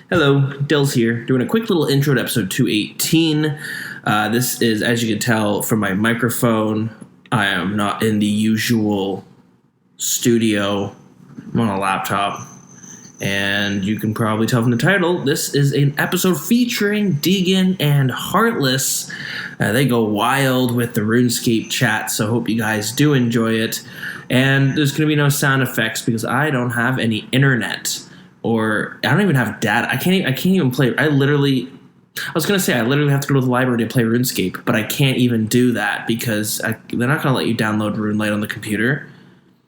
Hello, Dilz here, doing a quick little intro to episode 218. This is, as you can tell from my microphone, I am not in the usual studio. I'm on a laptop. And you can probably tell from the title, this is an episode featuring Deagin and Heartless. They go wild with the RuneScape chat, so hope you guys do enjoy it. And there's going to be no sound effects because I don't have any internet. Or I don't even have data. I can't even play. I literally have to go to the library to play RuneScape, but I can't even do that because they're not going to let you download RuneLite on the computer.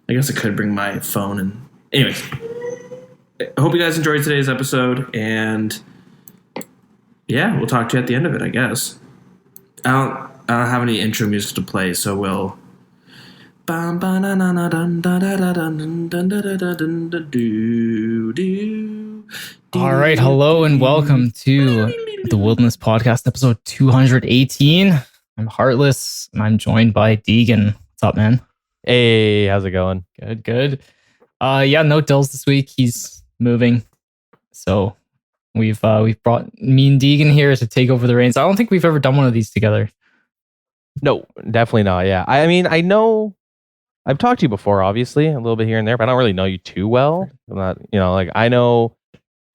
I guess I could bring my phone and... Anyways, I hope you guys enjoyed today's episode, and yeah, we'll talk to you at the end of it, I guess. I don't have any intro music to play, so we'll... All right, hello and welcome to the Wilderness Podcast, episode 218. I'm Heartless, and I'm joined by Deagin. What's up, man? Hey, how's it going? Good. No Dilz this week. He's moving, so we've brought me and Deagin here to take over the reins. I don't think we've ever done one of these together. No, definitely not. Yeah, I mean, I know I've talked to you before, obviously, a little bit here and there, but I don't really know you too well. I'm not,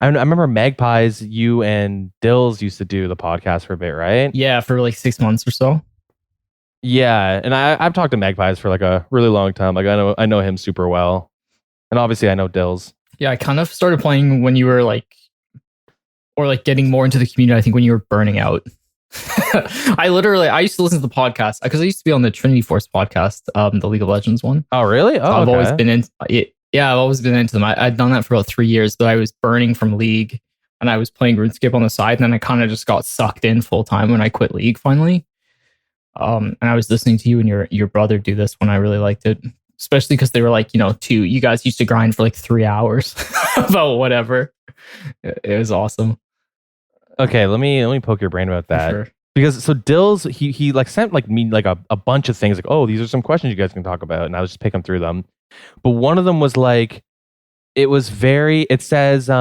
I remember Magpies, you and Dilz used to do the podcast for a bit, right? Yeah, for like 6 months or so. Yeah, and I've talked to Magpies for like a really long time. Like I know him super well, and obviously I know Dilz. Yeah, I kind of started playing when you were getting more into the community. I think when you were burning out. I used to listen to the podcast because I used to be on the Trinity Force podcast, the League of Legends one. Oh, really? Oh, I've okay. always been in. Yeah, I've always been into them. I'd done that for about 3 years, but I was burning from League, and I was playing RuneScape on the side, and then I kind of just got sucked in full time when I quit League finally. And I was listening to you and your brother do this when I really liked it, especially because they were like, you guys used to grind for like 3 hours about whatever. It was awesome. Okay, let me poke your brain about that. Sure. Because so Dilz, he like sent like me like a bunch of things like, oh, these are some questions you guys can talk about, and I was just picking through them. But one of them was like, it says you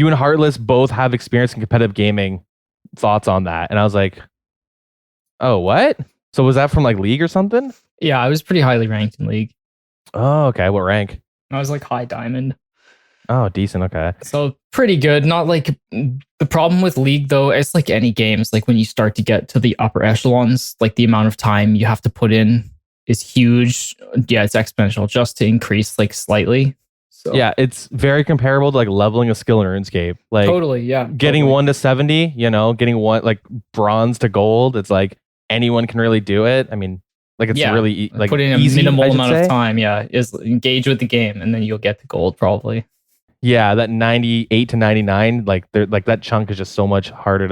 and Heartless both have experience in competitive gaming. Thoughts on that? And I was like, oh, what? So was that from like League or something? Yeah, I was pretty highly ranked in League. Oh, okay. What rank? I was like high diamond. Oh, decent. Okay. So pretty good. Not like the problem with League though. It's like any games. Like when you start to get to the upper echelons, like the amount of time you have to put in is huge. Yeah, it's exponential just to increase like slightly. So yeah, it's very comparable to like leveling a skill in RuneScape. Like totally, yeah. Getting 1 to 70, getting one like bronze to gold. It's like anyone can really do it. I mean, like it's really like put in a easy, minimal amount of time. Yeah, is engage with the game, and then you'll get the gold probably. Yeah, that 98 to 99, like that chunk is just so much harder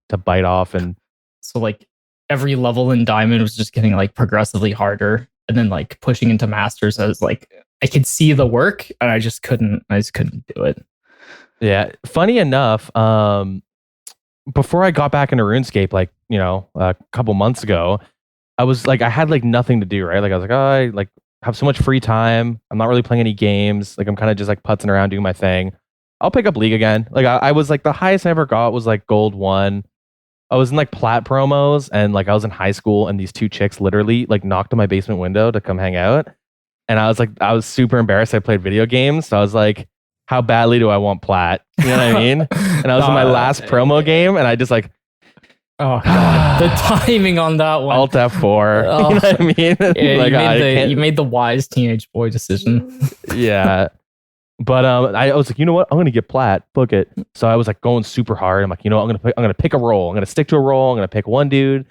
to bite off. And so like every level in Diamond was just getting like progressively harder, and then like pushing into Masters, I was like, I could see the work, and I just couldn't do it. Yeah, funny enough, before I got back into RuneScape, like a couple months ago, I was like, I had like nothing to do, right? Like I was like, oh, I like have so much free time. I'm not really playing any games. Like I'm kind of just like putzing around doing my thing. I'll pick up League again. Like I was like the highest I ever got was like gold 1. I was in like plat promos, and like I was in high school, and these 2 chicks literally like knocked on my basement window to come hang out. And I was super embarrassed. I played video games. So I was like, how badly do I want plat? You know what I mean? And I was in my last promo game, and I just like, oh god, the timing on that one. Alt F4. Oh. You know what I mean? Yeah, you made the wise teenage boy decision. Yeah. But I was like, you know what? I'm gonna get plat. Book it. So I was like going super hard. I'm like, I'm gonna pick a role. I'm gonna stick to a role. I'm gonna pick one dude.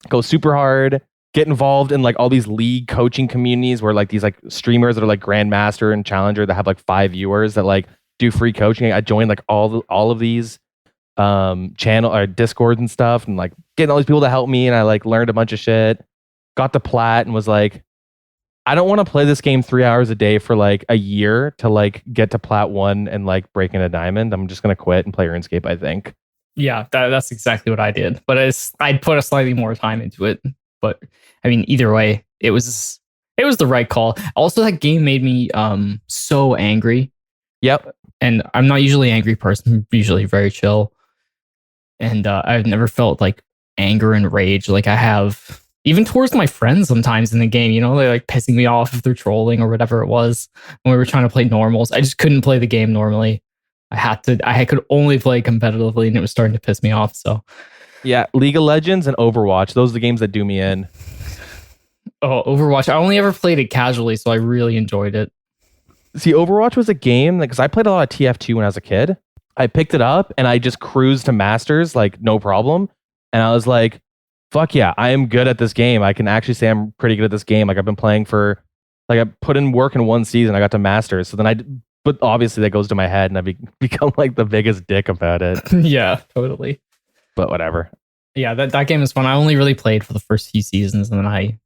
Go super hard. Get involved in like all these League coaching communities where like these like streamers that are like Grandmaster and Challenger that have like 5 viewers that like do free coaching. I joined like all of these channel or Discord and stuff, and like getting all these people to help me, and I like learned a bunch of shit. Got to plat and was like, I don't want to play this game 3 hours a day for like a year to like get to plat 1 and like break into diamond. I'm just gonna quit and play RuneScape, I think. Yeah, that's exactly what I did. But I'd put a slightly more time into it. But I mean, either way, it was the right call. Also, that game made me so angry Yep. And I'm not usually an angry person. I'm usually very chill. And I've never felt like anger and rage like I have even towards my friends sometimes in the game. You know, they're like pissing me off if they're trolling or whatever it was when we were trying to play normals. I just couldn't play the game normally. I could only play competitively, and it was starting to piss me off. So Yeah, League of Legends and Overwatch. Those are the games that do me in. oh, Overwatch. I only ever played it casually, so I really enjoyed it. See, Overwatch was a game because I played a lot of TF2 when I was a kid. I picked it up and I just cruised to Masters like no problem. And I was like, fuck yeah, I am good at this game. I can actually say I'm pretty good at this game. Like I've been playing for, like I put in work in one season. I got to Masters. So then but obviously that goes to my head and I become like the biggest dick about it. Yeah, totally. But whatever. Yeah, that game is fun. I only really played for the first few seasons, and then I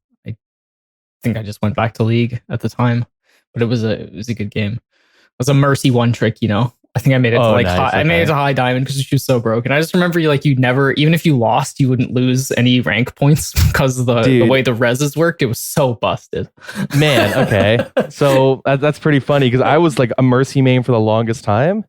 think I just went back to League at the time. But it was a good game. It was a Mercy one trick, you know. I think I made it to like nice, I made it to high diamond because she was so broken. I just remember you never, even if you lost, you wouldn't lose any rank points because of the way the reses worked. It was so busted. Man, okay. So that's pretty funny because I was like a Mercy main for the longest time.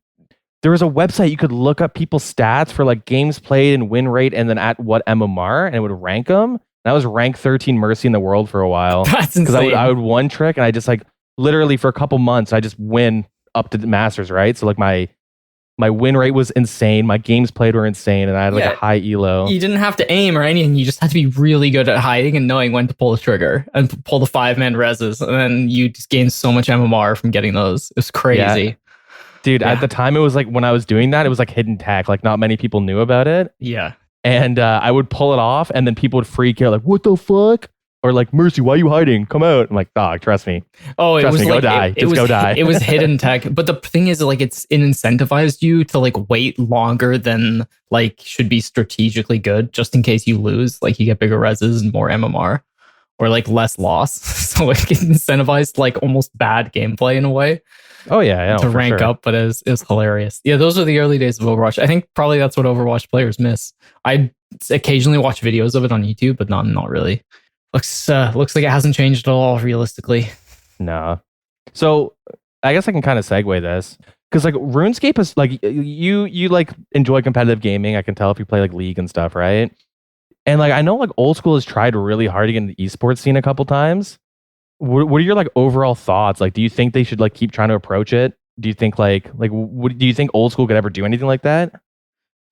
There was a website you could look up people's stats for like games played and win rate and then at what MMR and it would rank them. And I was rank 13 Mercy in the world for a while. That's insane. Because I would one trick and I just like literally for a couple months I just win up to the Masters, right? So like my win rate was insane. My games played were insane, and I had like a high elo. You didn't have to aim or anything. You just had to be really good at hiding and knowing when to pull the trigger and pull the 5-man reses, and then you just gained so much MMR from getting those. It was crazy. Yeah. Dude, at the time, it was like when I was doing that, it was like hidden tech. Like not many people knew about it. Yeah. And I would pull it off, and then people would freak out, like, "What the fuck?" Or like, "Mercy, why are you hiding? Come out!" I'm like, "Dog, trust me." Oh, trust it was me, like, go die. Just go die. It was hidden tech, but the thing is, like, it incentivized you to like wait longer than like should be strategically good, just in case you lose. Like, you get bigger reses and more MMR, or like less loss. So it incentivized like almost bad gameplay in a way. Oh yeah, to rank up, but it was hilarious. Yeah, those are the early days of Overwatch. I think probably that's what Overwatch players miss. I occasionally watch videos of it on YouTube, but not really. Looks like it hasn't changed at all, realistically. No. So I guess I can kind of segue this because like RuneScape is like you like enjoy competitive gaming. I can tell if you play like League and stuff, right? And like I know like Old School has tried really hard to get in the esports scene a couple times. What are your like overall thoughts? Like, do you think they should like keep trying to approach it? Do you think do you think Old School could ever do anything like that?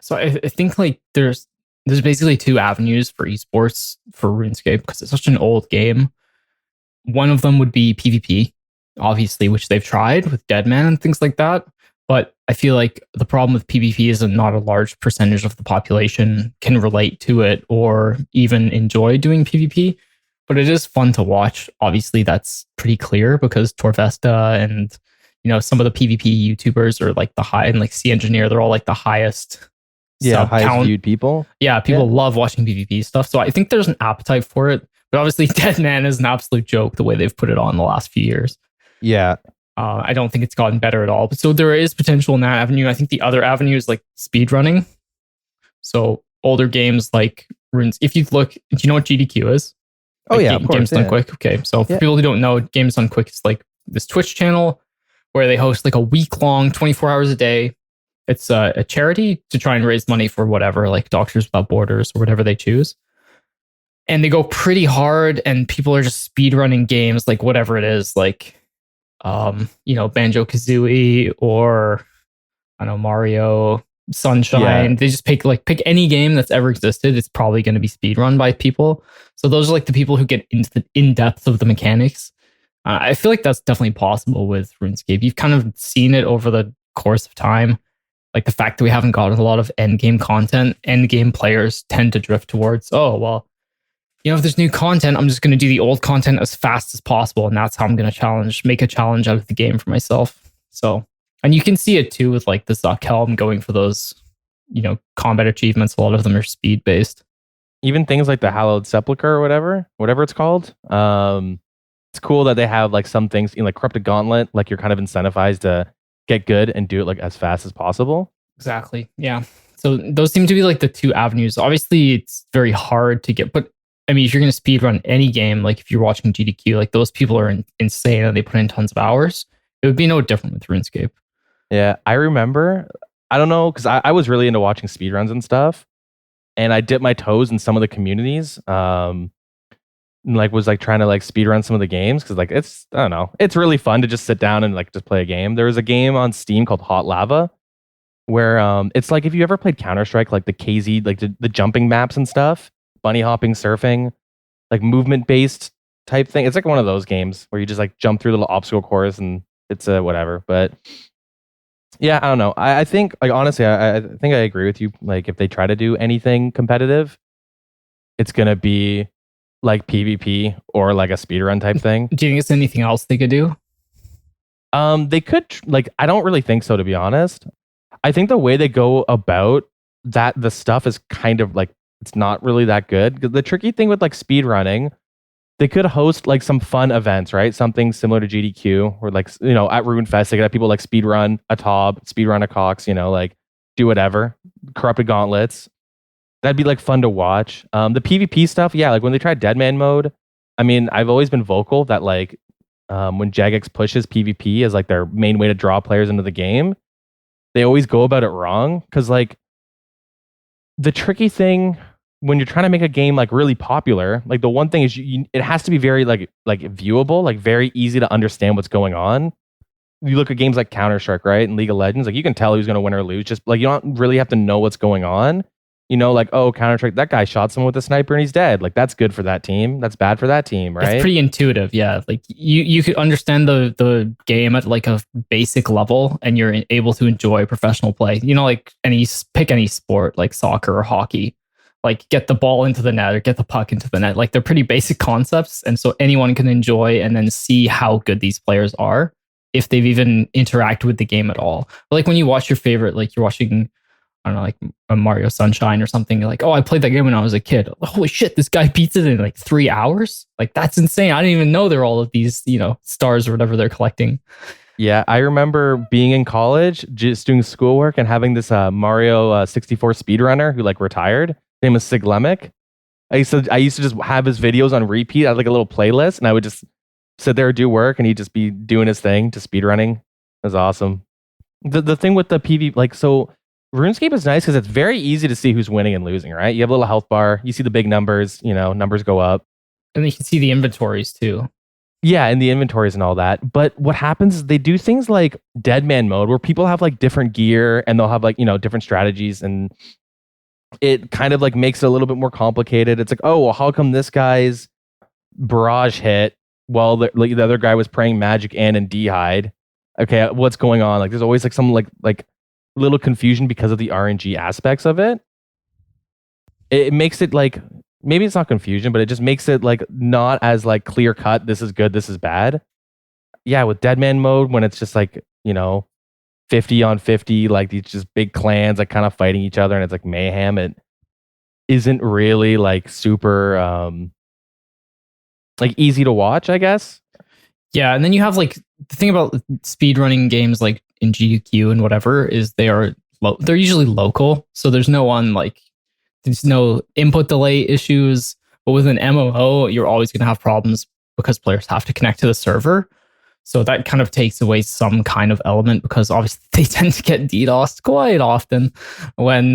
So I think like there's basically two avenues for esports for RuneScape because it's such an old game. One of them would be PvP, obviously, which they've tried with Deadman and things like that. But I feel like the problem with PvP is that not a large percentage of the population can relate to it or even enjoy doing PvP. But it is fun to watch. Obviously, that's pretty clear because Torvesta and some of the PvP YouTubers are like the high, and like C Engineer, they're all like the highest. Highest viewed people. Yeah, people love watching PvP stuff. So I think there's an appetite for it. But obviously, Deadman is an absolute joke the way they've put it on the last few years. Yeah. I don't think it's gotten better at all. But so there is potential in that avenue. I think the other avenue is like speedrunning. So older games like Runes. If you look, do you know what GDQ is? Oh, like yeah. Of course, Games Done Quick. Okay. So for people who don't know, Games Done Quick is like this Twitch channel where they host like a week long, 24 hours a day. It's a charity to try and raise money for whatever, like Doctors Without Borders or whatever they choose. And they go pretty hard, and people are just speedrunning games, like whatever it is, like, Banjo-Kazooie or, I don't know, Mario, Sunshine. Yeah. They just pick any game that's ever existed. It's probably going to be speedrun by people. So those are like the people who get into the in-depth of the mechanics. I feel like that's definitely possible with RuneScape. You've kind of seen it over the course of time. Like the fact that we haven't gotten a lot of endgame content, endgame players tend to drift towards, if there's new content, I'm just going to do the old content as fast as possible. And that's how I'm going to make a challenge out of the game for myself. So, and you can see it too with like the Zuck Helm going for those, combat achievements. A lot of them are speed based. Even things like the Hallowed Sepulchre or whatever it's called. It's cool that they have like some things like Corrupted Gauntlet, like you're kind of incentivized to get good and do it like as fast as possible. Exactly. Yeah. So those seem to be like the two avenues. Obviously, it's very hard to get, but I mean, if you're going to speedrun any game, like if you're watching GDQ, like those people are insane and they put in tons of hours. It would be no different with RuneScape. Yeah, I remember. I don't know because I was really into watching speedruns and stuff, and I dipped my toes in some of the communities. Like was like trying to like speedrun some of the games because like it's I don't know, it's really fun to just sit down and like just play a game. There was a game on Steam called Hot Lava where it's like if you ever played Counter-Strike, like the KZ, like the jumping maps and stuff, bunny hopping, surfing, like movement based type thing. It's like one of those games where you just like jump through little obstacle course and it's whatever. But yeah, I don't know. I think like honestly, I think I agree with you. Like if they try to do anything competitive, it's gonna be like PvP or like a speedrun type thing. Do you think it's anything else they could do? They could like I don't really think so, to be honest. I think the way they go about that the stuff is kind of like it's not really that good. The tricky thing with like speedrunning, they could host like some fun events, right? Something similar to GDQ, or like at RuneFest, they could have people like speedrun a Tob, speedrun a Cox, like do whatever, corrupted gauntlets. That'd be like fun to watch. The PvP stuff, yeah, like when they tried Deadman mode, I mean, I've always been vocal that like when Jagex pushes PvP as like their main way to draw players into the game, they always go about it wrong. Because like the tricky thing when you're trying to make a game like really popular, like the one thing is it has to be very like viewable, like very easy to understand what's going on. You look at games like Counter-Strike, right, and League of Legends, like you can tell who's going to win or lose. Just like you don't really have to know what's going on. Like, oh, Counter-Strike, that guy shot someone with a sniper and he's dead. Like, that's good for that team. That's bad for that team, right? It's pretty intuitive, yeah. Like, you could understand the game at, like, a basic level, and you're able to enjoy professional play. Like, pick any sport, like soccer or hockey. Like, get the ball into the net or get the puck into the net. Like, they're pretty basic concepts, and so anyone can enjoy and then see how good these players are if they've even interacted with the game at all. But, like, when you watch your favorite, like, you're watching... I don't know, like a Mario Sunshine or something. You're like, oh, I played that game when I was a kid. Holy shit, this guy beats it in like 3 hours. Like, that's insane. I didn't even know there are all of these, stars or whatever they're collecting. Yeah, I remember being in college, just doing schoolwork and having this Mario 64 speedrunner who like retired. His name was Siglemic. I used to just have his videos on repeat. I had like a little playlist, and I would just sit there and do work, and he'd just be doing his thing, just speedrunning. It was awesome. The thing with the PV, like, so RuneScape is nice because it's very easy to see who's winning and losing, right? You have a little health bar, you see the big numbers, numbers go up. And then you can see the inventories too. Yeah, and the inventories and all that. But what happens is they do things like Deadman mode where people have like different gear and they'll have like, different strategies, and it kind of like makes it a little bit more complicated. It's like, oh, well, how come this guy's barrage hit while the other guy was praying magic and D'hide? Okay, what's going on? Like there's always like some like little confusion because of the RNG aspects of it. It makes it like, maybe it's not confusion, but it just makes it like not as like clear cut. This is good, this is bad. Yeah, with Deadman mode, when it's just like 50 on 50, like these just big clans like kind of fighting each other, and it's like mayhem. It isn't really like super like easy to watch, I guess. Yeah, and then you have like the thing about speedrunning games like in GQ and whatever is they're usually local, so there's no input delay issues. But with an MMO, you're always going to have problems because players have to connect to the server, so that kind of takes away some kind of element, because obviously they tend to get DDoSed quite often when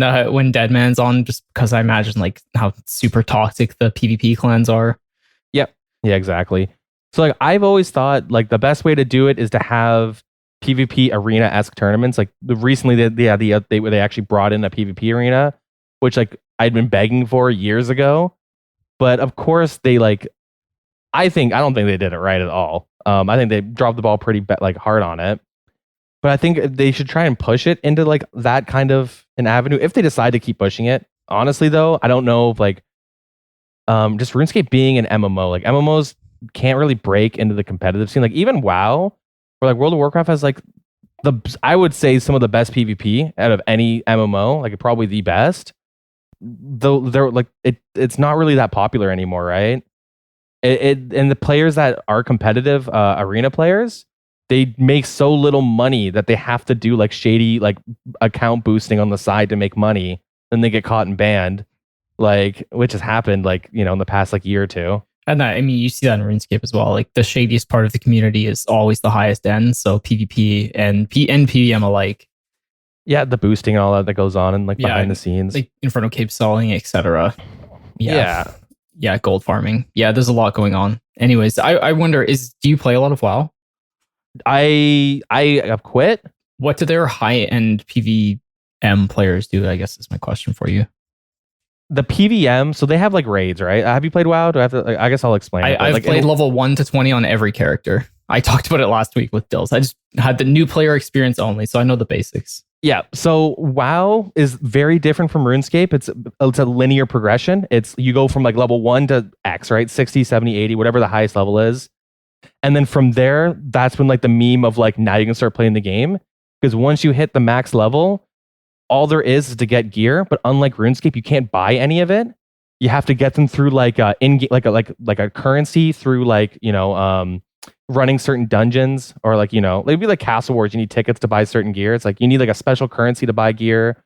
Deadman's on, just because I imagine like how super toxic the PvP clans are. Yep. Yeah, exactly. So like I've always thought like the best way to do it is to have PvP arena-esque tournaments. Like recently they had the update where they actually brought in a PvP arena, which like I'd been begging for years ago. But of course they like, I don't think they did it right at all. I think they dropped the ball pretty like hard on it. But I think they should try and push it into like that kind of an avenue if they decide to keep pushing it. Honestly though, I don't know if like just RuneScape being an MMO, like MMOs can't really break into the competitive scene. Like even WoW, or like World of Warcraft has like I would say some of the best PvP out of any MMO, like probably the best. Though they're like it's not really that popular anymore, right? And the players that are competitive arena players, they make so little money that they have to do like shady like account boosting on the side to make money. Then they get caught and banned, like which has happened like in the past like year or two. And that, I mean, you see that in RuneScape as well. Like the shadiest part of the community is always the highest end. So PvP and PvM alike. Yeah, the boosting and all that goes on and like behind the scenes. Like Inferno Cape selling, etc. Yeah. Yeah, gold farming. Yeah, there's a lot going on. Anyways, I wonder, do you play a lot of WoW? I have quit. What do their high-end PvM players do, I guess is my question for you. The PvM, so they have like raids, right? Have you played WoW? Do I have to? I guess I'll explain. I've played level 1 to 20 on every character. I talked about it last week with Dilz. I just had the new player experience only, so I know the basics. Yeah, so WoW is very different from RuneScape. It's a linear progression. It's you go from like level 1 to X, right? 60, 70, 80, whatever the highest level is. And then from there, that's when like the meme of like now you can start playing the game. Because once you hit the max level, all there is to get gear, but unlike RuneScape, you can't buy any of it. You have to get them through like a currency through like, running certain dungeons or like, it'd be like Castle Wars. You need tickets to buy certain gear. It's like you need like a special currency to buy gear,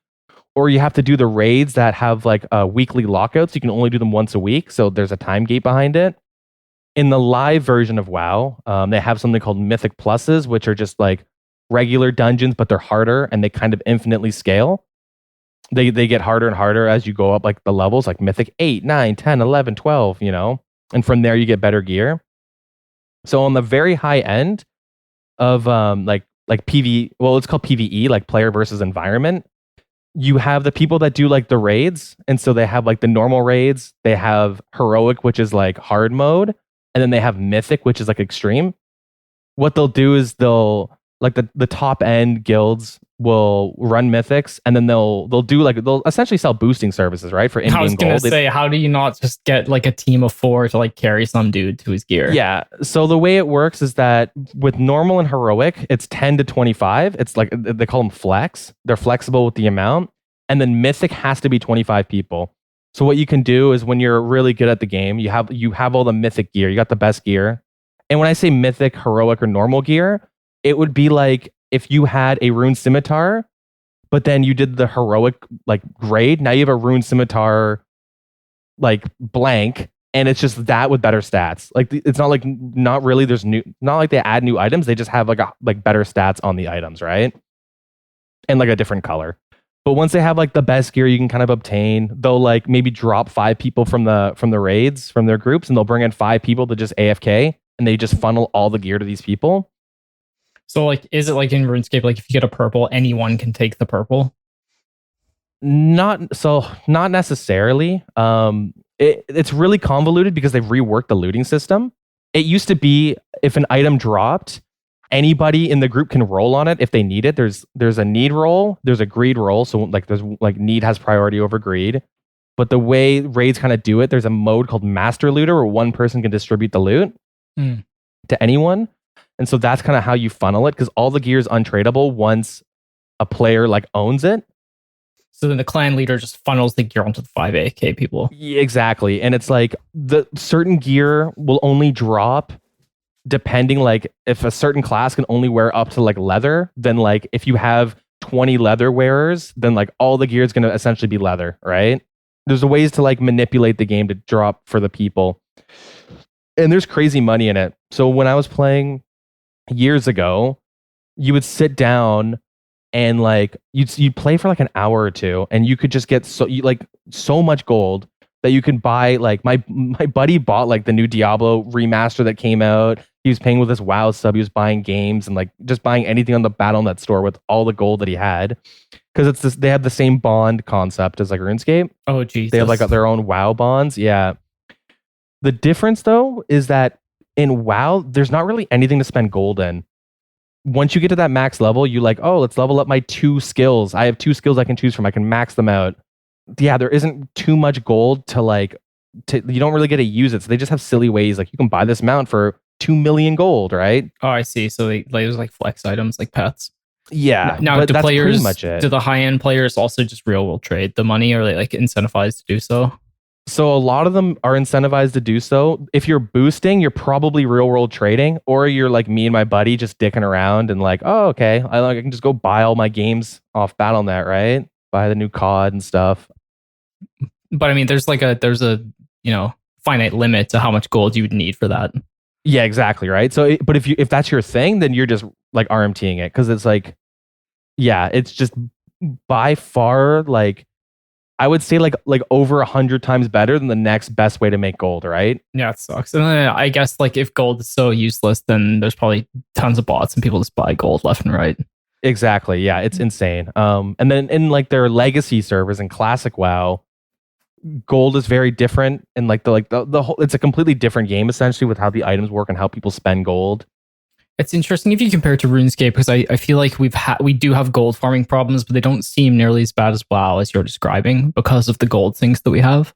or you have to do the raids that have like weekly lockouts. You can only do them once a week. So there's a time gate behind it. In the live version of WoW, they have something called Mythic Pluses, which are just like regular dungeons, but they're harder and they kind of infinitely scale. They get harder and harder as you go up like the levels, like Mythic 8, 9, 10, 11, 12, and from there you get better gear. So on the very high end of like PV, well, it's called PvE, like player versus environment. You have the people that do like the raids, and so they have like the normal raids, they have heroic, which is like hard mode, and then they have mythic, which is like extreme. What they'll do is they'll like the top end guilds will run mythics, and then they'll essentially sell boosting services, right? For in-game gold. I was gonna say, how do you not just get like a team of 4 to like carry some dude to his gear? Yeah. So the way it works is that with normal and heroic, it's 10 to 25. It's like they call them flex. They're flexible with the amount, and then mythic has to be 25 people. So what you can do is when you're really good at the game, you have all the mythic gear. You got the best gear. And when I say mythic, heroic, or normal gear, it would be like if you had a rune scimitar, but then you did the heroic like grade. Now you have a rune scimitar like blank, and it's just that with better stats. Like it's not like not really there's not like they add new items. They just have like better stats on the items, right? And like a different color. But once they have like the best gear you can kind of obtain, they'll like maybe drop 5 people from the raids from their groups, and they'll bring in 5 people to just AFK, and they just funnel all the gear to these people. So like, is it like in RuneScape, like if you get a purple, anyone can take the purple? Not necessarily. It's really convoluted because they've reworked the looting system. It used to be if an item dropped, anybody in the group can roll on it if they need it. There's a need roll, there's a greed roll. So like there's like need has priority over greed. But the way raids kind of do it, there's a mode called Master Looter where one person can distribute the loot to anyone. And so that's kind of how you funnel it, because all the gear is untradeable once a player like owns it. So then the clan leader just funnels the gear onto the 5 AK people. Yeah, exactly. And it's like the certain gear will only drop depending, like if a certain class can only wear up to like leather, then like if you have 20 leather wearers, then like all the gear is going to essentially be leather, right? There's ways to like manipulate the game to drop for the people. And there's crazy money in it. So when I was playing years ago, you would sit down and like you'd play for like an hour or two, and you could just get so much gold that you could buy. Like my buddy bought like the new Diablo remaster that came out. He was paying with his WoW sub. He was buying games and like just buying anything on the Battle.net store with all the gold that he had, because they have the same bond concept as like RuneScape. Oh geez, they have like their own WoW bonds. Yeah. The difference though is that in WoW, there's not really anything to spend gold in. Once you get to that max level, you like, oh, let's level up my 2 skills. I have 2 skills I can choose from. I can max them out. Yeah, there isn't too much gold you don't really get to use it. So they just have silly ways. Like you can buy this mount for 2 million gold, right? Oh, I see. So there's like flex items like pets. Yeah. Now, do that's players, pretty much it. Do the high-end players also just real world trade the money, or are they like incentivized to do so? So a lot of them are incentivized to do so. If you're boosting, you're probably real world trading, or you're like me and my buddy just dicking around and like, oh, okay, I can just go buy all my games off Battle.net, right? Buy the new COD and stuff. But I mean, there's a finite limit to how much gold you would need for that. Yeah, exactly, right? So, but if that's your thing, then you're just like RMTing it, because it's like, yeah, it's just by far like I would say like over 100 times better than the next best way to make gold, right? Yeah, it sucks. And then I guess like if gold is so useless, then there's probably tons of bots and people just buy gold left and right. Exactly. Yeah, it's insane. And then in like their legacy servers and classic WoW, gold is very different, and like the whole, it's a completely different game essentially with how the items work and how people spend gold. It's interesting if you compare it to RuneScape, because I feel like we do have gold farming problems, but they don't seem nearly as bad as WoW as you're describing because of the gold sinks that we have.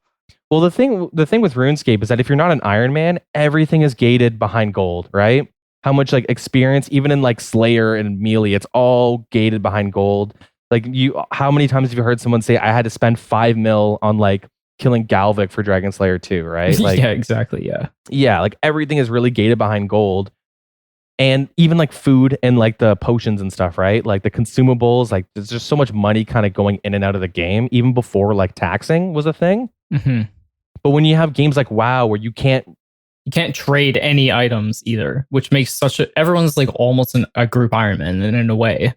Well, the thing with RuneScape is that if you're not an Iron Man, everything is gated behind gold, right? How much like experience, even in like Slayer and Melee, it's all gated behind gold. Like how many times have you heard someone say, I had to spend 5 mil on like killing Galvik for Dragon Slayer 2, right? Like, yeah, exactly. Yeah, like everything is really gated behind gold. And even like food and like the potions and stuff, right? Like the consumables, like there's just so much money kind of going in and out of the game, even before like taxing was a thing. Mm-hmm. But when you have games like WoW where you can't trade any items either, which makes everyone's like almost a group Iron Man in a way.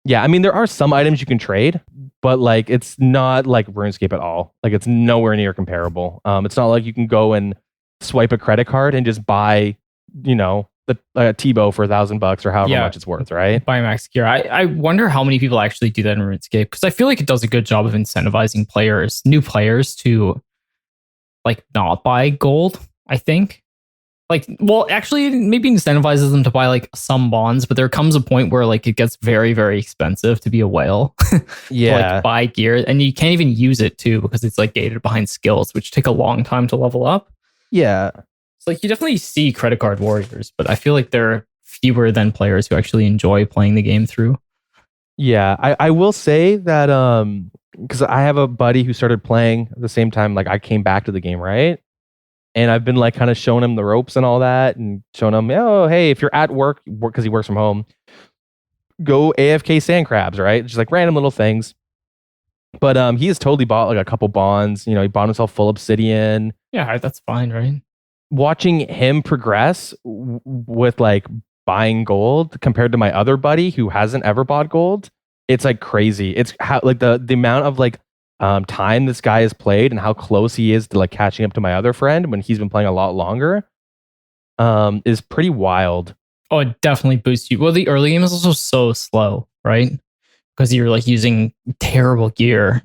Yeah, I mean, there are some items you can trade, but like it's not like RuneScape at all. Like it's nowhere near comparable. It's not like you can go and swipe a credit card and just buy, you know, the Tebow for $1,000 or however much it's worth, right? Buy max gear. I wonder how many people actually do that in RuneScape, because I feel like it does a good job of incentivizing new players to like not buy gold. I think. Like, well, actually, maybe incentivizes them to buy like some bonds, but there comes a point where like it gets very, very expensive to be a whale. Yeah, to, like, buy gear, and you can't even use it too because it's like gated behind skills, which take a long time to level up. Yeah, it's like you definitely see credit card warriors, but I feel like there are fewer than players who actually enjoy playing the game through. Yeah, I will say that because I have a buddy who started playing at the same time like I came back to the game, right? And I've been like kind of showing him the ropes and all that, and showing him, oh, hey, if you're at work because he works from home, go AFK sand crabs, right? Just like random little things. But he has totally bought like a couple bonds. You know, he bought himself full obsidian. Yeah, that's fine, right? Watching him progress with like buying gold compared to my other buddy who hasn't ever bought gold, it's like crazy. It's how like the amount of like time this guy has played and how close he is to like catching up to my other friend when he's been playing a lot longer is pretty wild. Oh, it definitely boosts you. Well, the early game is also so slow, right? Because you're like using terrible gear.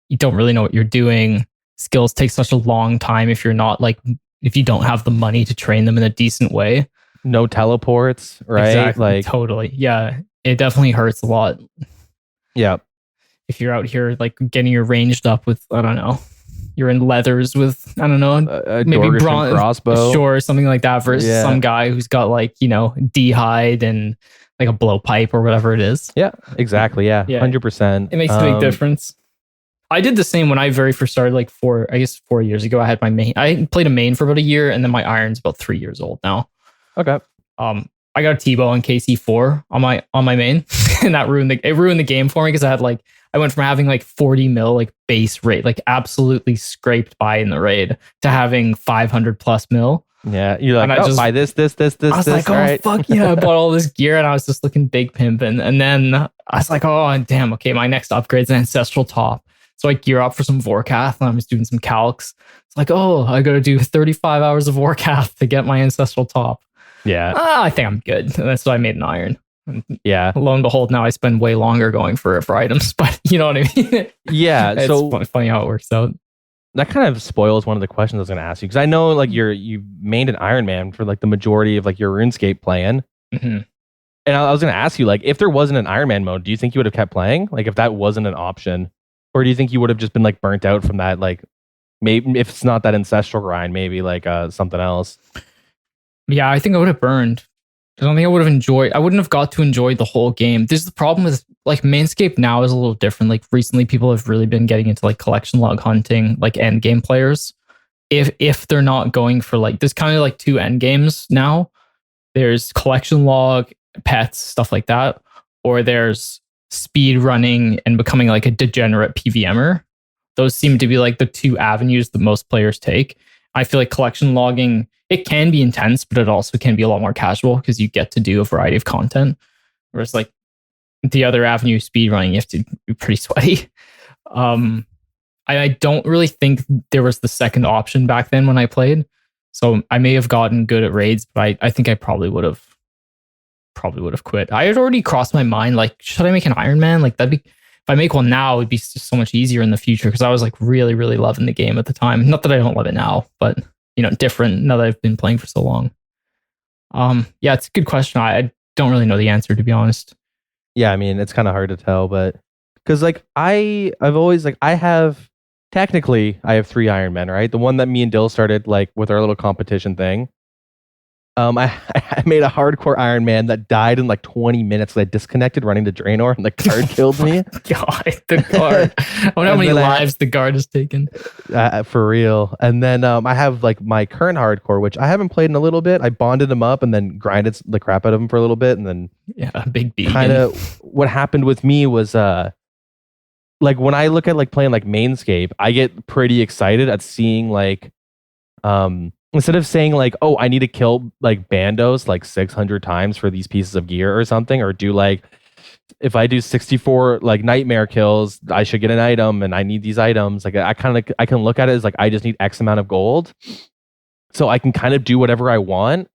You don't really know what you're doing. Skills take such a long time if you don't have the money to train them in a decent way. No teleports, right? Exactly, like totally. Yeah, it definitely hurts a lot. Yeah. If you're out here like getting your ranged up with, I don't know, you're in leathers with, I don't know, maybe bronze crossbow, sure, something like that, versus some guy who's got like, you know, D-hide and like a blowpipe or whatever it is. Yeah, exactly. Yeah, 100%. It makes a big difference. I did the same when I very first started, like 4 years ago. I had my main. I played a main for about a year, and then my iron's about 3 years old now. Okay. I got a T-bow on KC4 on my main, and that ruined the game for me because I went from having like 40 mil like base rate, like absolutely scraped by in the raid, to having 500 plus mil. Yeah, you're like, buy this. I was like, oh, right. Fuck yeah, I bought all this gear, and I was just looking big pimping. And then I was like, oh, damn, okay, my next upgrade's an Ancestral Top. So I gear up for some Vorkath, and I was doing some calcs. It's like, oh, I got to do 35 hours of Vorkath to get my Ancestral Top. Yeah. I think I'm good. And that's why I made an iron. And yeah. Lo and behold, now I spend way longer going for items, but you know what I mean? Yeah. It's so funny how it works out. That kind of spoils one of the questions I was going to ask you, because I know like you mained an Iron Man for like the majority of like your RuneScape playing. Mm-hmm. And I was going to ask you, like, if there wasn't an Iron Man mode, do you think you would have kept playing? Like, if that wasn't an option, or do you think you would have just been like burnt out from that? Like, maybe if it's not that ancestral grind, maybe like something else. Yeah, I think I would have burned. I don't think I would have enjoyed. I wouldn't have got to enjoy the whole game. This is the problem with like Mainscape now is a little different. Like recently, people have really been getting into like collection log hunting, like end game players. If they're not going for like, there's kind of like two end games now. There's collection log, pets, stuff like that, or there's speed running and becoming like a degenerate PVMer. Those seem to be like the two avenues that most players take. I feel like collection logging, it can be intense, but it also can be a lot more casual because you get to do a variety of content. Whereas like the other avenue, speedrunning, you have to be pretty sweaty. I don't really think there was the second option back then when I played. So I may have gotten good at raids, but I think I probably would have quit. I had already crossed my mind, like, should I make an Iron Man? Like, that'd be, if I make one now, it'd be just so much easier in the future because I was like really, really loving the game at the time. Not that I don't love it now, but different now that I've been playing for so long. Yeah, it's a good question. I don't really know the answer, to be honest. Yeah, I mean, it's kind of hard to tell, but because like I've always like I have 3 Iron Men, right? The one that me and Dill started like with our little competition thing. I made a hardcore Iron Man that died in like 20 minutes. I disconnected running to Draenor and the guard killed me. God, the guard. I wonder how many lives the guard has taken. For real. And then I have like my current hardcore, which I haven't played in a little bit. I bonded him up and then grinded the crap out of him for a little bit. And then big beat. Kind of what happened with me was like when I look at like playing like Mainscape, I get pretty excited at seeing like instead of saying like, oh, I need to kill like bandos like 600 times for these pieces of gear or something, or do like, if I do 64 like nightmare kills, I should get an item and I need these items. Like I can look at it as like, I just need X amount of gold. So I can kind of do whatever I want.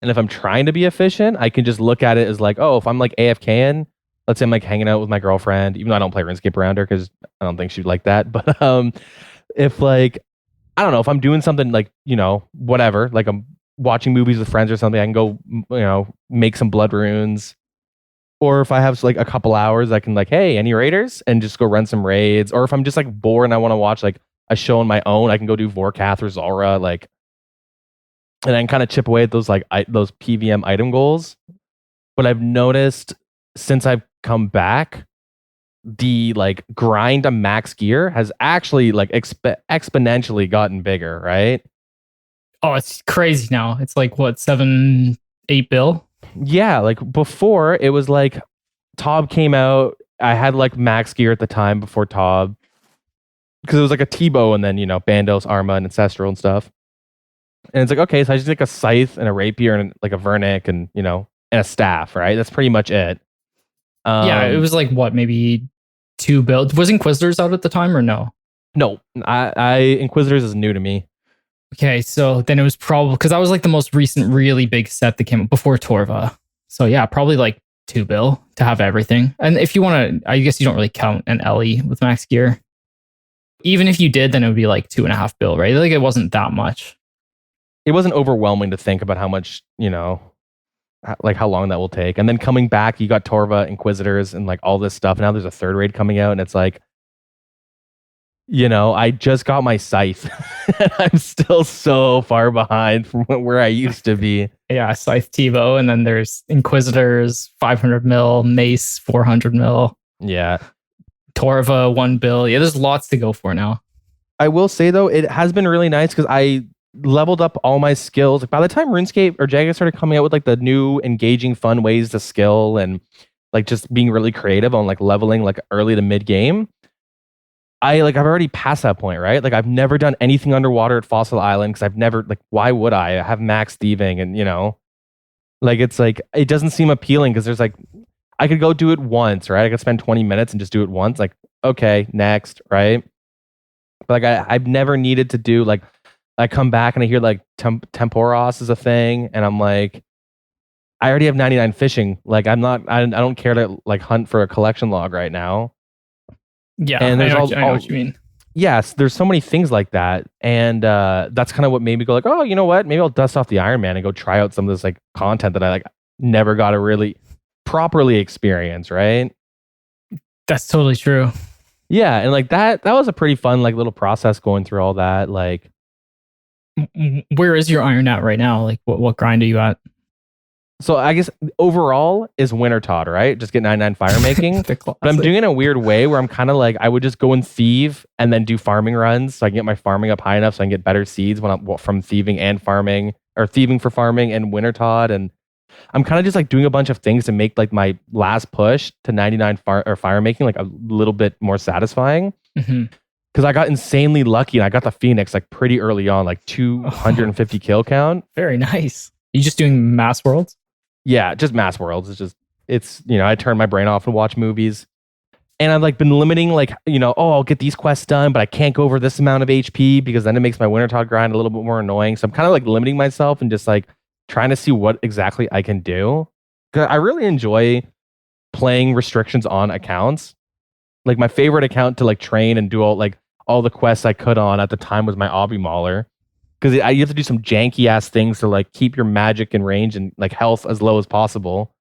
And if I'm trying to be efficient, I can just look at it as like, oh, if I'm like AFKing, let's say I'm like hanging out with my girlfriend, even though I don't play RuneScape around her because I don't think she'd like that. But if like, I don't know, if I'm doing something like, whatever, like I'm watching movies with friends or something, I can go, make some blood runes. Or if I have like a couple hours, I can like, hey, any raiders? And just go run some raids. Or if I'm just like bored and I want to watch like a show on my own, I can go do Vorkath or Zara, like, and then kind of chip away at those like those PVM item goals. But I've noticed since I've come back, the like grind to max gear has actually like exponentially gotten bigger, right? Oh, it's crazy now. It's like what, 7-8 bill? Yeah, like before it was like Tob came out. I had like max gear at the time before Tob because it was like a T-bow and then Bandos, Arma, and Ancestral and stuff. And it's like, okay, so I just like a scythe and a rapier and like a vernic and and a staff, right? That's pretty much it. Yeah, it was like what, maybe 2 bill. Was Inquisitors out at the time or no? No, I Inquisitors is new to me. Okay, so then it was probably because that was like the most recent really big set that came up before Torva. So yeah, probably like 2 bill to have everything. And if you want to, I guess you don't really count an Ellie with max gear. Even if you did, then it would be like 2.5 bill, right? Like it wasn't that much. It wasn't overwhelming to think about how much, like how long that will take. And then coming back, you got Torva, Inquisitors, and like all this stuff. Now there's a third raid coming out, and it's like, I just got my scythe. And I'm still so far behind from where I used to be. Yeah, scythe TiVo, and then there's Inquisitors, 500 mil, Mace, 400 mil. Yeah. Torva, 1 bill. Yeah, there's lots to go for now. I will say though, it has been really nice because I leveled up all my skills. Like by the time RuneScape or Jagged started coming out with like the new engaging fun ways to skill and like just being really creative on like leveling like early to mid game, I've already passed that point, right? Like I've never done anything underwater at Fossil Island because I've never, like, why would I have max thieving? And like it's like it doesn't seem appealing because there's like I could go do it once, right? I could spend 20 minutes and just do it once, like, okay, next, right? But like I've never needed to do like, I come back and I hear like Temporos is a thing, and I'm like, I already have 99 fishing. Like I don't care to like hunt for a collection log right now. Yeah, and there's I know what you mean. Yes, there's so many things like that, and that's kind of what made me go like, oh, you know what? Maybe I'll dust off the Iron Man and go try out some of this like content that I like never got to really properly experience, right? That's totally true. Yeah, and like that was a pretty fun like little process going through all that. Like, where is your Iron at right now? Like, what grind are you at? So I guess overall is Winter Todd, right? Just get 99 fire making. But I'm doing it in a weird way where I'm kind of like, I would just go and thieve and then do farming runs so I can get my farming up high enough so I can get better seeds when I'm from thieving and farming, or thieving for farming and Winter Todd. And I'm kind of just like doing a bunch of things to make like my last push to 99 fire making like a little bit more satisfying. Mm-hmm. because I got insanely lucky and I got the Phoenix like pretty early on, like 250 kill count. Very nice. You just doing mass worlds? Yeah, just mass worlds. It's I turn my brain off and watch movies. And I've like been limiting like, I'll get these quests done, but I can't go over this amount of HP because then it makes my Wintertod grind a little bit more annoying. So I'm kind of like limiting myself and just like trying to see what exactly I can do. 'Cause I really enjoy playing restrictions on accounts. Like my favorite account to like train and do all the quests I could on at the time was my Obby Mauler. Because you have to do some janky ass things to like keep your magic in range and like health as low as possible.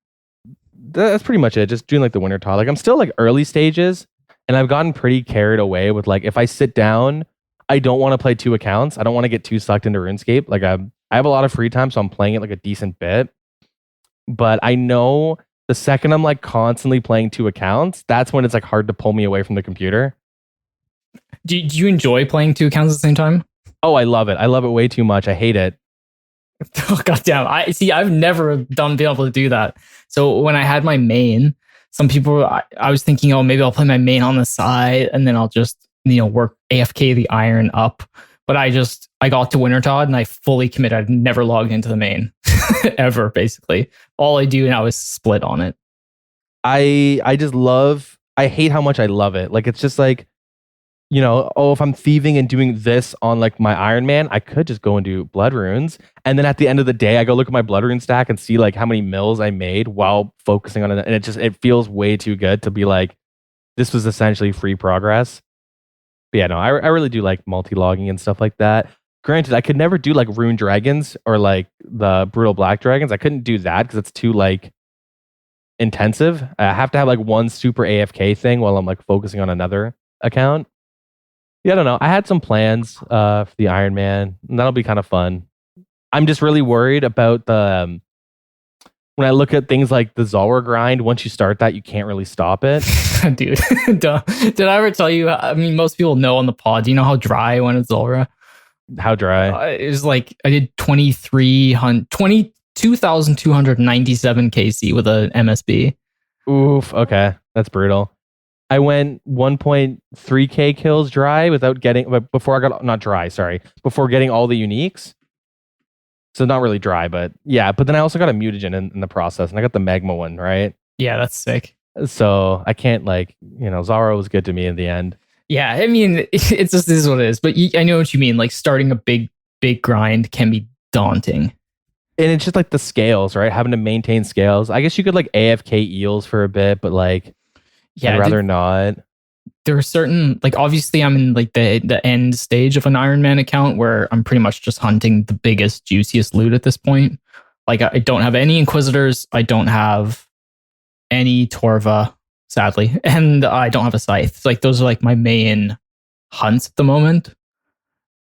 That's pretty much it. Just doing like the Wintertod. Like I'm still like early stages, and I've gotten pretty carried away with like if I sit down, I don't want to play 2 accounts. I don't want to get too sucked into RuneScape. Like I have a lot of free time, so I'm playing it like a decent bit. But I know the second I'm like constantly playing 2 accounts, that's when it's like hard to pull me away from the computer. Do you enjoy playing 2 accounts at the same time? Oh, I love it. I love it way too much. I hate it. Oh, goddamn. I've never been able to do that. So when I had my main, some people, I was thinking, oh, maybe I'll play my main on the side and then I'll just, work AFK the iron up. But I got to Wintertod and I fully committed. I've never logged into the main ever, basically. All I do now is split on it. I hate how much I love it. Like, it's just like, if I'm thieving and doing this on like my Iron Man, I could just go and do blood runes. And then at the end of the day, I go look at my blood rune stack and see like how many mills I made while focusing on it. And it feels way too good to be like, this was essentially free progress. But yeah, no, I really do like multi-logging and stuff like that. Granted, I could never do like rune dragons or like the brutal black dragons. I couldn't do that because it's too like intensive. I have to have like one super AFK thing while I'm like focusing on another account. Yeah, I don't know. I had some plans for the Iron Man, and that'll be kind of fun. I'm just really worried about the when I look at things like the Zulrah grind. Once you start that, you can't really stop it. Dude, did I ever tell you? I mean, most people know on the pod. Do you know how dry I went at Zulrah? How dry? It was like I did 22,297 KC with an MSB. Oof. Okay, that's brutal. I went 1.3k kills dry before getting all the uniques. So not really dry, but yeah. But then I also got a mutagen in the process, and I got the magma one, right? Yeah, that's sick. So I can't Zulrah was good to me in the end. Yeah, I mean, it's just this is what it is. But I know what you mean. Like starting a big grind can be daunting. And it's just like the scales, right? Having to maintain scales. I guess you could like AFK eels for a bit, but like. Yeah, I'd rather not. There are certain, like, obviously I'm in like the end stage of an Iron Man account where I'm pretty much just hunting the biggest, juiciest loot at this point. Like, I don't have any Inquisitors. I don't have any Torva, sadly. And I don't have a Scythe. Like, those are like my main hunts at the moment.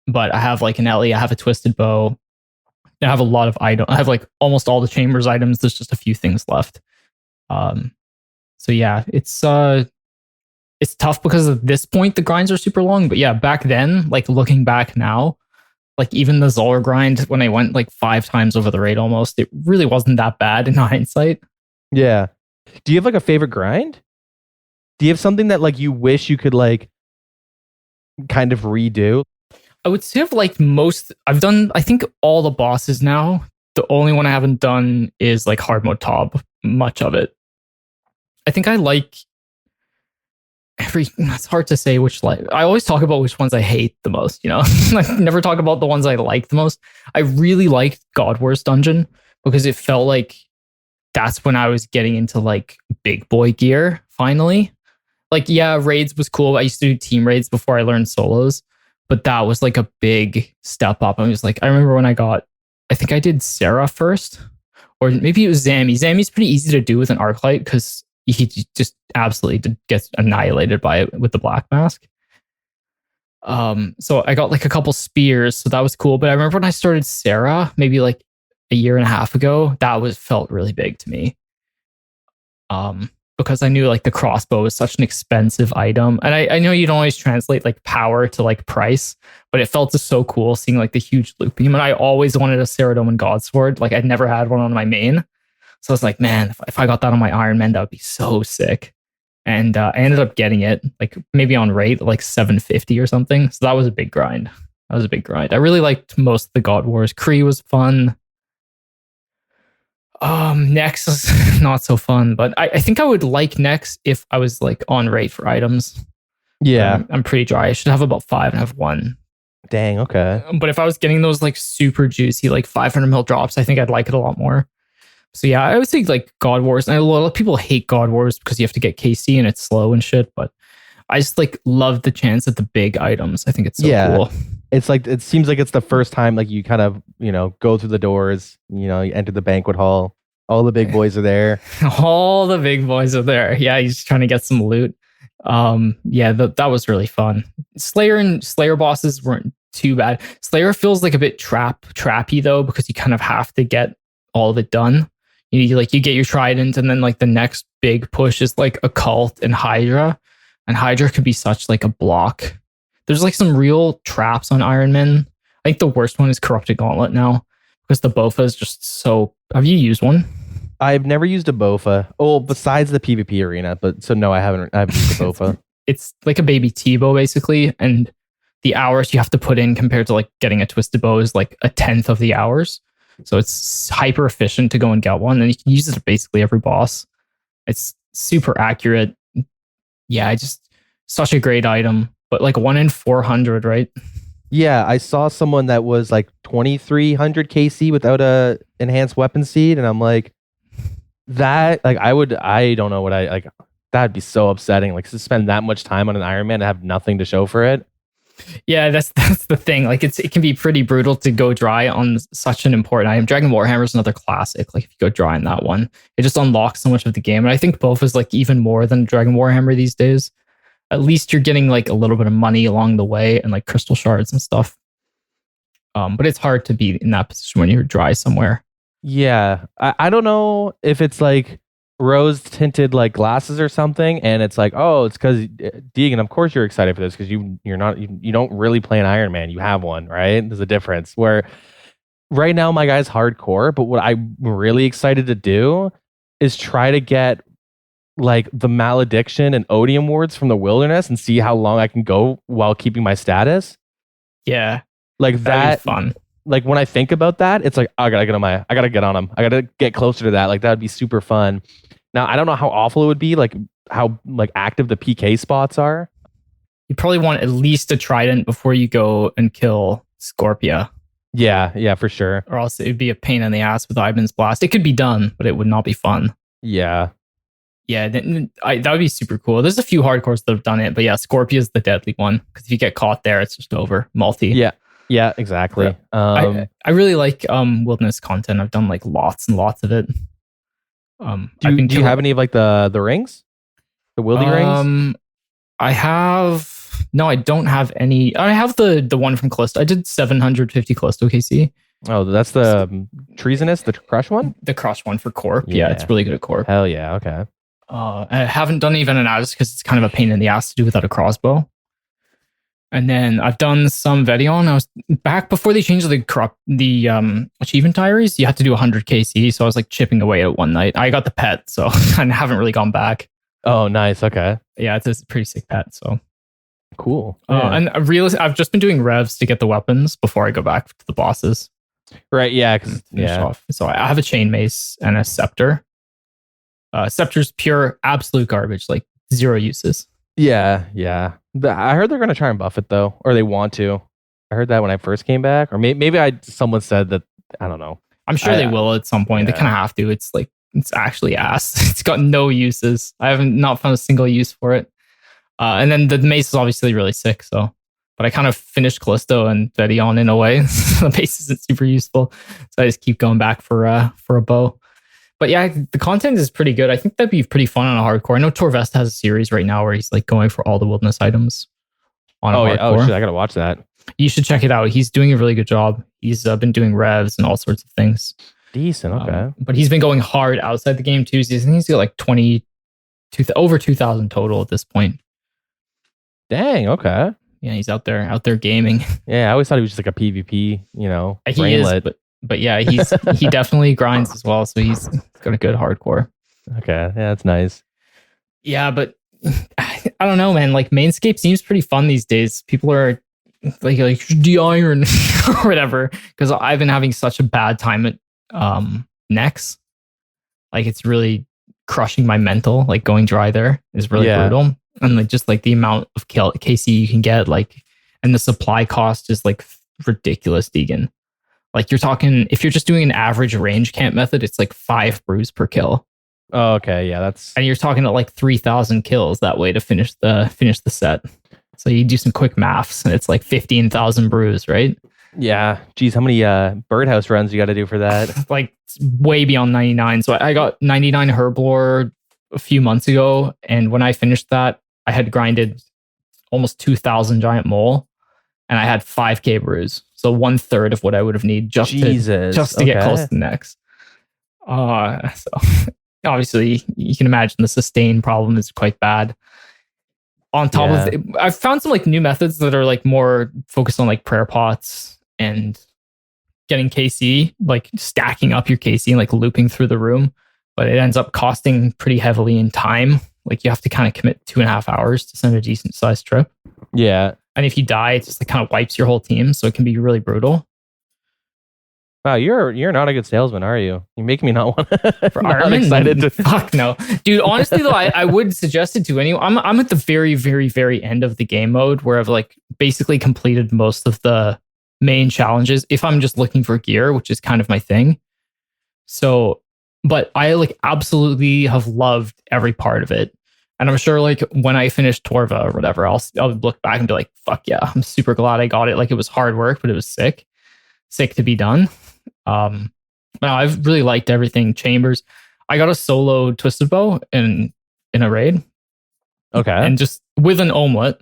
But I have like an Ellie. I have a Twisted Bow. I have a lot of items. I have like almost all the Chambers items. There's just a few things left. So yeah, it's tough because at this point the grinds are super long. But yeah, back then, like looking back now, like even the Zulrah grind when I went like 5 times over the raid almost, it really wasn't that bad in hindsight. Yeah. Do you have like a favorite grind? Do you have something that like you wish you could like kind of redo? I would say I've liked most. I've done I think all the bosses now. The only one I haven't done is like hard mode Tob, much of it. I think I like it's hard to say which I always talk about which ones I hate the most, I never talk about the ones I like the most. I really liked God Wars Dungeon because it felt like that's when I was getting into like big boy gear finally. Like, yeah, raids was cool. I used to do team raids before I learned solos, but that was like a big step up. I was like, I remember when I think I did Sarah first, or maybe it was Zammy. Zammy's pretty easy to do with an Arclight because he just absolutely gets annihilated by it with the Black Mask. So I got like a couple spears, so that was cool. But I remember when I started Sarah, maybe like a year and a half ago, that felt really big to me. Because I knew like the crossbow was such an expensive item. And I know you don't always translate like power to like price, but it felt just so cool seeing like the huge loop beam. And I always wanted a Saradomin Godsword. Like I'd never had one on my main. So I was like, man, if I got that on my Iron Man, that would be so sick. And I ended up getting it like maybe on rate like 750 or something. So that was a big grind. I really liked most of the God Wars. Kree was fun. Next is not so fun, but I think I would like Next if I was like on rate for items. Yeah. I'm pretty dry. I should have about 5 and have 1. Dang, okay. But if I was getting those like super juicy, like 500 mil drops, I think I'd like it a lot more. So yeah, I would think like God Wars. And a lot of people hate God Wars because you have to get KC and it's slow and shit. But I just like love the chance at the big items. I think it's so cool. It's like, it seems like it's the first time like you kind of, go through the doors, you enter the banquet hall. All the big boys are there. All the big boys are there. Yeah, he's just trying to get some loot. That was really fun. Slayer and Slayer bosses weren't too bad. Slayer feels like a bit trappy though, because you kind of have to get all of it done. You get your trident, and then like the next big push is like Occult and Hydra. And Hydra could be such like a block. There's like some real traps on Iron Man. I think the worst one is Corrupted Gauntlet now, because the Bofa is just so... Have you used one? I've never used a Bofa. Oh, besides the PvP arena, but so no, I haven't used a Bofa. It's like a baby T-bow basically, and the hours you have to put in compared to like getting a twisted bow is like a 10th of the hours. So it's hyper efficient to go and get one, and you can use it at basically every boss. It's super accurate. Yeah, such a great item, but like 1 in 400, right? Yeah, I saw someone that was like 2300 KC without a enhanced weapon seed, and I'm like, that like I don't know what I like. That'd be so upsetting. Like to spend that much time on an Iron Man and have nothing to show for it. Yeah, that's the thing. Like it can be pretty brutal to go dry on such an important item. Dragon Warhammer is another classic. Like if you go dry on that one, it just unlocks so much of the game. And I think both is like even more than Dragon Warhammer these days. At least you're getting like a little bit of money along the way and like crystal shards and stuff. But it's hard to be in that position when you're dry somewhere. Yeah, I don't know if it's like rose tinted like glasses or something, and it's like, oh, it's because Deagin, of course you're excited for this because you don't really play an Iron Man. You have one, right? There's a difference. Where right now my guy's hardcore, but what I'm really excited to do is try to get like the Malediction and Odium wards from the Wilderness and see how long I can go while keeping my status. Yeah, like that fun. Like when I think about that, it's like I gotta get on him. I gotta get closer to that. Like that would be super fun. Now I don't know how awful it would be, like how like active the PK spots are. You probably want at least a trident before you go and kill Scorpia. Yeah, for sure. Or else it'd be a pain in the ass with Ivan's Blast. It could be done, but it would not be fun. Yeah, that would be super cool. There's a few hardcores that have done it, but yeah, Scorpia is the deadly one because if you get caught there, it's just over. Multi. Yeah, exactly. I really like wilderness content. I've done like lots and lots of it. Do you have any of like the rings? The wildy rings? I don't have any. I have the one from Callisto. I did 750 Callisto KC. Oh, that's the treasonous, the crush one? The crush one for Corp. Yeah, it's really good at Corp. Hell yeah, okay. I haven't done even an Atlas because it's kind of a pain in the ass to do without a crossbow. And then I've done some Vedion. I was back before they changed the achievement diaries. You had to do 100 KC, so I was like chipping away at one night. I got the pet, so I haven't really gone back. Oh, nice. Okay. Yeah, it's a pretty sick pet. So cool. Yeah. And I've just been doing revs to get the weapons before I go back to the bosses. Right. Yeah. Off. So I have a chain mace and a scepter. Scepter's pure absolute garbage, like zero uses. Yeah. I heard they're going to try and buff it though, or they want to. I heard that when I first came back, or maybe someone said that. I don't know. I'm sure they will at some point. Yeah. They kind of have to. It's like it's actually ass. It's got no uses. I haven't not found a single use for it. And then the mace is obviously really sick. So, but I kind of finished Callisto and Vedion in a way. The mace isn't super useful, so I just keep going back for a bow. But yeah, the content is pretty good. I think that'd be pretty fun on a hardcore. I know Torvesta has a series right now where he's like going for all the wilderness items on a hardcore. Oh, shit, I gotta watch that. You should check it out. He's doing a really good job. He's been doing revs and all sorts of things. Decent, okay. But he's been going hard outside the game too. I think he's got like over 2,000 total at this point. Dang, okay. Yeah, he's out there gaming. Yeah, I always thought he was just like a PvP, brainlet. He is, but yeah, he definitely grinds as well. So he's got a good hardcore. Okay, yeah, that's nice. Yeah, but I don't know, man. Like Mainscape seems pretty fun these days. People are like de-iron or whatever, because I've been having such a bad time at Nex. Like it's really crushing my mental. Like going dry there is really brutal, and like just like the amount of KC you can get, like, and the supply cost is like ridiculous. Deagin, like you're talking, if you're just doing an average range camp method, it's like 5 brews per kill. Oh, okay, yeah, and you're talking at like 3,000 kills that way to finish the set. So you do some quick maths, and it's like 15,000 brews, right? Yeah. Geez, how many birdhouse runs you got to do for that? Like way beyond 99. So I got 99 Herblore a few months ago, and when I finished that, I had grinded almost 2,000 giant mole, and I had 5k brews. So 1/3 of what I would have needed just to get close to the next. So obviously, you can imagine the sustain problem is quite bad. On top of it, I've found some like new methods that are like more focused on like prayer pots and getting KC, like stacking up your KC and like looping through the room. But it ends up costing pretty heavily in time. Like you have to kind of commit 2.5 hours to send a decent sized trip. Yeah. And if you die, it just like kind of wipes your whole team. So it can be really brutal. Wow, you're not a good salesman, are you? You're making me not want for Iron Man. Excited to fuck no, dude. Honestly, though, I would suggest it to anyone. I'm at the very, very, very end of the game mode where I've like basically completed most of the main challenges. If I'm just looking for gear, which is kind of my thing. So, but I like absolutely have loved every part of it, and I'm sure like when I finish Torva or whatever, I'll look back and be like, fuck yeah, I'm super glad I got it. Like it was hard work, but it was sick to be done. No, I've really liked everything. Chambers, I got a solo twisted bow in a raid. Okay, and just with an omelet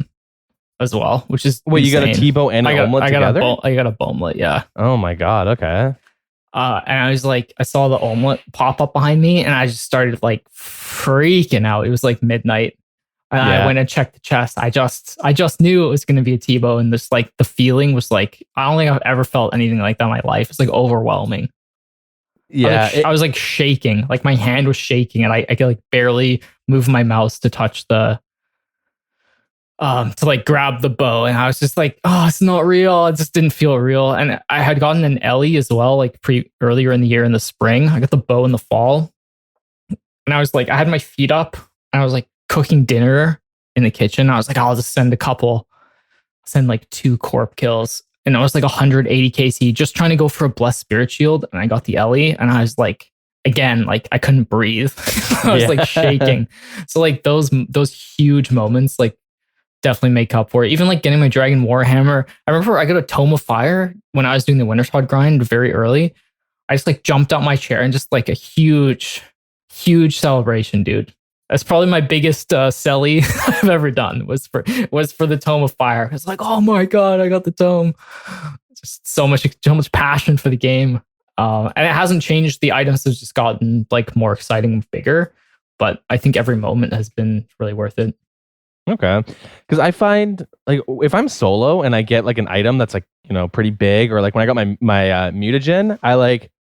as well, which is wait, insane. You got a T-bow and an omelet together? I got a bomelet, yeah. Oh my god, okay. And I was like, I saw the omelet pop up behind me, and I just started like freaking out. It was like midnight. And I went and checked the chest. I just knew it was going to be a T-bow, and this like the feeling was like, I don't think I've ever felt anything like that in my life. It's like overwhelming. Yeah, I was like shaking, like my hand was shaking, and I could like barely move my mouse to touch the to like grab the bow, and I was just like, oh, it's not real. It just didn't feel real. And I had gotten an Ellie as well, like earlier in the year in the spring. I got the bow in the fall, and I was like, I had my feet up, and I was like cooking dinner in the kitchen. I was like, I'll just send like 2 corp kills, and I was like 180 KC just trying to go for a blessed spirit shield, and I got the Ellie, and I was like, again, like I couldn't breathe. I was like shaking. So like those huge moments like definitely make up for it. Even like getting my Dragon Warhammer. I remember I got a Tome of Fire when I was doing the Wintertod grind very early. I just like jumped out my chair and just like a huge celebration, dude. That's probably my biggest selly I've ever done was for the Tome of Fire. It's like, oh my god, I got the tome. Just so much passion for the game, and it hasn't changed. The items have just gotten like more exciting and bigger, but I think every moment has been really worth it. Okay, because I find like if I'm solo and I get like an item that's like pretty big, or like when I got my mutagen, I like,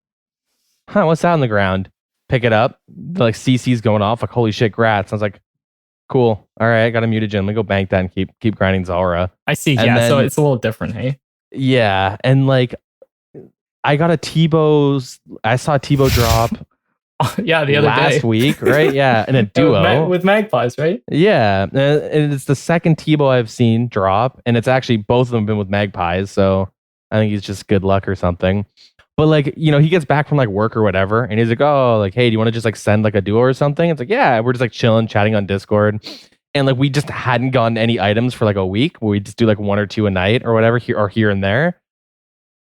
what's that on the ground? Pick it up, like CC's going off, like holy shit, grats. I was like, cool, all right, I got a mutagen. Let me go bank that and keep grinding Zalra. I see, and then, so it's a little different, hey? Yeah, and like I got a T-bows. I saw a T-bow drop. Yeah, the other last week, right? Yeah, in a duo with magpies, right? Yeah, and it's the second T-bow I've seen drop, and it's actually both of them have been with magpies. So I think he's just good luck or something. But like he gets back from like work or whatever, and he's like, oh, like hey, do you want to just like send like a duo or something? It's like yeah, we're just like chilling, chatting on Discord, and like we just hadn't gotten any items for like a week. Where we just do like 1 or 2 a night or whatever here and there,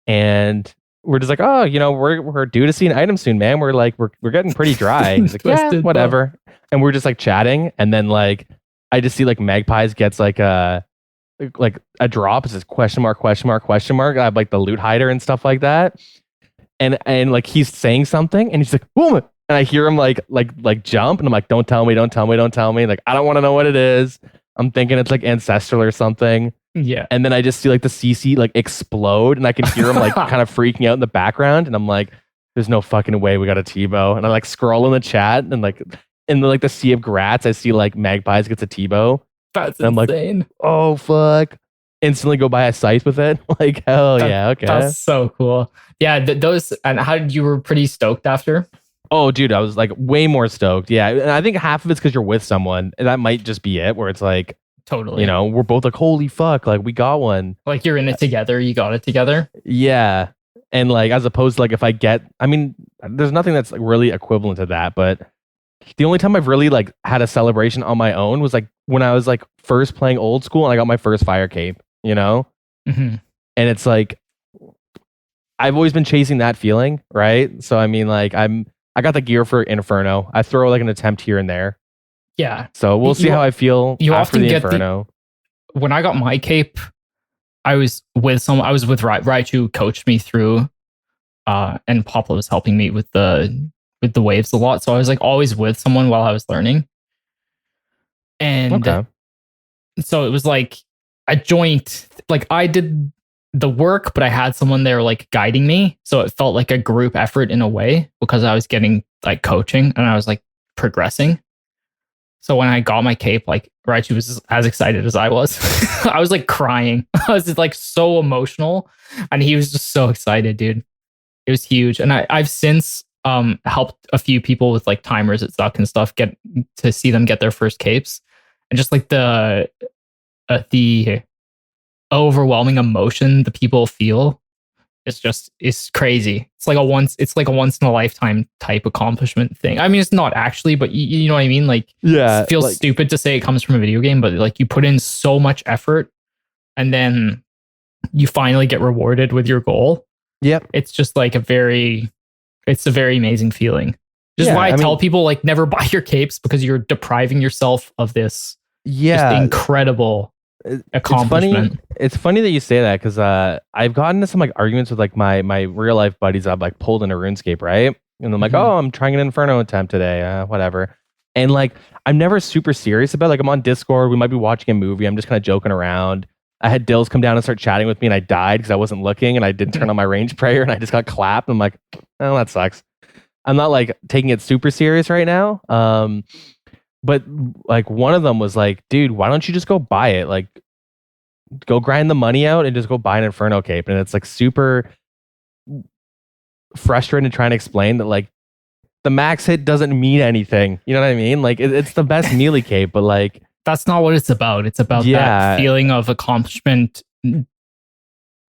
and we're just like, oh, we're due to see an item soon, man. We're like, we're getting pretty dry. He's like, yeah, whatever. And we're just like chatting. And then like, I just see like Magpies gets like a drop. It says question mark. I have like the loot hider and stuff like that. And like, he's saying something and he's like, boom. And I hear him like jump. And I'm like, don't tell me. Like, I don't want to know what it is. I'm thinking it's like ancestral or something. Yeah. And then I just see like the CC like explode, and I can hear him like kind of freaking out in the background. And I'm like, there's no fucking way we got a T-bow. And I like scroll in the chat, and in the sea of grats, I see like magpies gets a T-bow. That's and I'm insane. like, oh fuck! Instantly go buy a scythe with it. Like hell yeah, okay. That's so cool. Yeah, those. And how did you were pretty stoked after? Oh, dude, I was like way more stoked. Yeah, and I think half of it's because you're with someone, and that might just be it. Where it's like, Totally. we're both like, holy fuck, like we got one. Like you're in it together. You got it together. Yeah, and like as opposed to like if I get, I mean, there's nothing that's like really equivalent to that. But the only time I've really like had a celebration on my own was like when I was like first playing old school and I got my first fire cape. Mm-hmm. And it's like I've always been chasing that feeling, right? So I mean, like I got the gear for Inferno. I throw like an attempt here and there. Yeah. So we'll see how I feel you after often the get Inferno. When I got my cape, I was with Raichu coached me through, and Popla was helping me with the waves a lot. So I was like always with someone while I was learning. And so it was like a joint, like I did the work, but I had someone there like guiding me. So it felt like a group effort in a way because I was getting like coaching and I was like progressing. So when I got my cape, like Raichu was as excited as I was. I was like crying. I was just like so emotional and he was just so excited, dude. It was huge. And I've since helped a few people with like timers at Zuck and stuff get to see them get their first capes. And just like the overwhelming emotion the people feel it's crazy. It's like a once in a lifetime type accomplishment thing. I mean, it's not actually, but you know what I mean? Like, yeah, it feels like, stupid to say it comes from a video game, but like you put in so much effort and then you finally get rewarded with your goal. Yep. It's just like it's a very amazing feeling. Just why I tell people like never buy your capes because you're depriving yourself of this just incredible accomplishment. It's funny that you say that because I've gotten into some like arguments with like my real life buddies I've like pulled into RuneScape, right? And I'm like, oh, I'm trying an Inferno attempt today, whatever. And like, I'm never super serious about it. Like, I'm on Discord, we might be watching a movie, I'm just kind of joking around. I had Dilz come down and start chatting with me and I died because I wasn't looking and I didn't turn on my range prayer and I just got clapped. I'm like, oh, that sucks. I'm not like taking it super serious right now. But like one of them was like, dude, why don't you just go buy it? Like, go grind the money out and just go buy an Inferno cape. And it's like super frustrating trying to explain that like the max hit doesn't mean anything. You know what I mean? Like it's the best melee cape, but like that's not what it's about. It's about that feeling of accomplishment and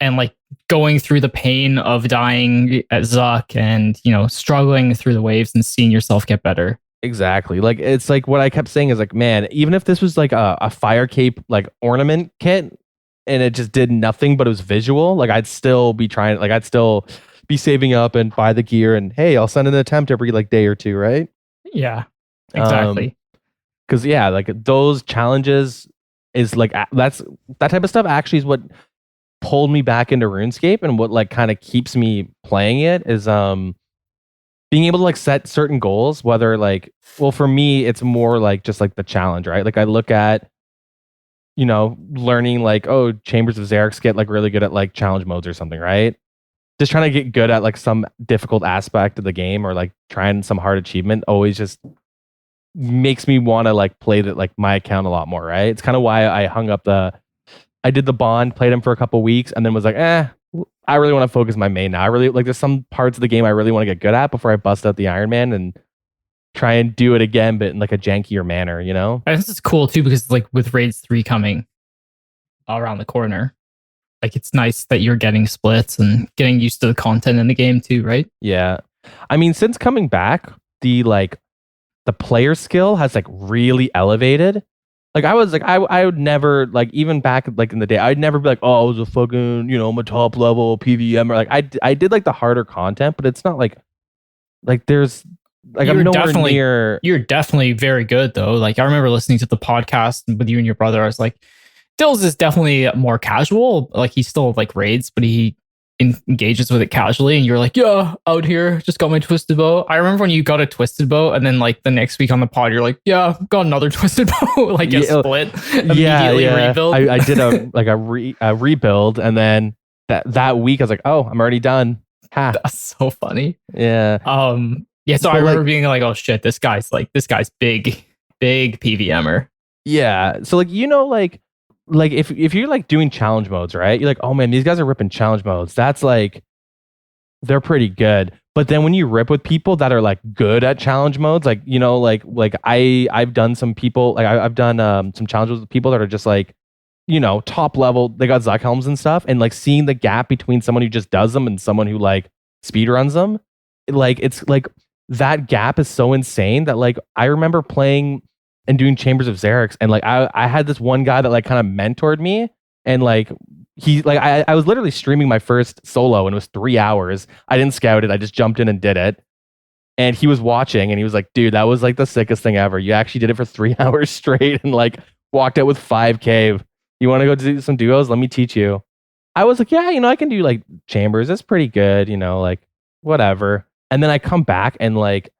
like going through the pain of dying at Zuck and, struggling through the waves and seeing yourself get better. Exactly. Like it's like what I kept saying is like, man, even if this was like a fire cape like ornament kit and it just did nothing but it was visual, like I'd still be trying, like I'd still be saving up and buy the gear and hey, I'll send an attempt every like day or two, right? Yeah, exactly. Because like those challenges is like that type of stuff actually is what pulled me back into RuneScape and what like kind of keeps me playing it is being able to like set certain goals, whether like, well, for me, it's more like just like the challenge, right? Like I look at, learning like, oh, Chambers of Xerix get like really good at like challenge modes or something, right? Just trying to get good at like some difficult aspect of the game or like trying some hard achievement always just makes me want to like play like my account a lot more, right? It's kind of why I did the Bond, played him for a couple weeks and then was like, I really want to focus my main now. I really like there's some parts of the game I really want to get good at before I bust out the Iron Man and try and do it again, but in like a jankier manner, And this is cool too because like with Raids 3 coming around the corner, like it's nice that you're getting splits and getting used to the content in the game too, right? Yeah. I mean, since coming back, the player skill has like really elevated. Like I was like I would never like even back like in the day I'd never be like, oh, I was a fucking I'm a top level PVM or like I did like the harder content, but it's not like there's like I'm nowhere near. You're definitely very good though. Like I remember listening to the podcast with you and your brother. I was like, Dilz is definitely more casual. Like he still like raids, but he engages with it casually. And you're like, yeah, out here, just got my twisted bow. I remember when you got a twisted bow, and then like the next week on the pod, you're like, yeah, got another twisted bow. Like a split, immediately rebuild. I did a rebuild, and then that week I was like, oh, I'm already done. Ha. That's so funny. Yeah. Yeah, so But, I remember like- being like, oh shit, this guy's big PVMer. Yeah. So like, like if you're like doing challenge modes, right? You're like, oh man, these guys are ripping challenge modes. That's like, they're pretty good. But then when you rip with people that are like good at challenge modes, like, like I've done some people, like I've done some challenges with people that are just like, top level, they got Zuck helms and stuff. And like seeing the gap between someone who just does them and someone who like speed runs them, like it's like that gap is so insane that like I remember playing and doing Chambers of Xerix, and like I had this one guy that like kind of mentored me, and like he like I was literally streaming my first solo and it was 3 hours. I didn't scout it, I just jumped in and did it. And he was watching and he was like, dude, that was like the sickest thing ever. You actually did it for 3 hours straight and like walked out with 5K. You want to go do some duos? Let me teach you. I was like, yeah, I can do like Chambers. It's pretty good, like whatever. And then I come back and like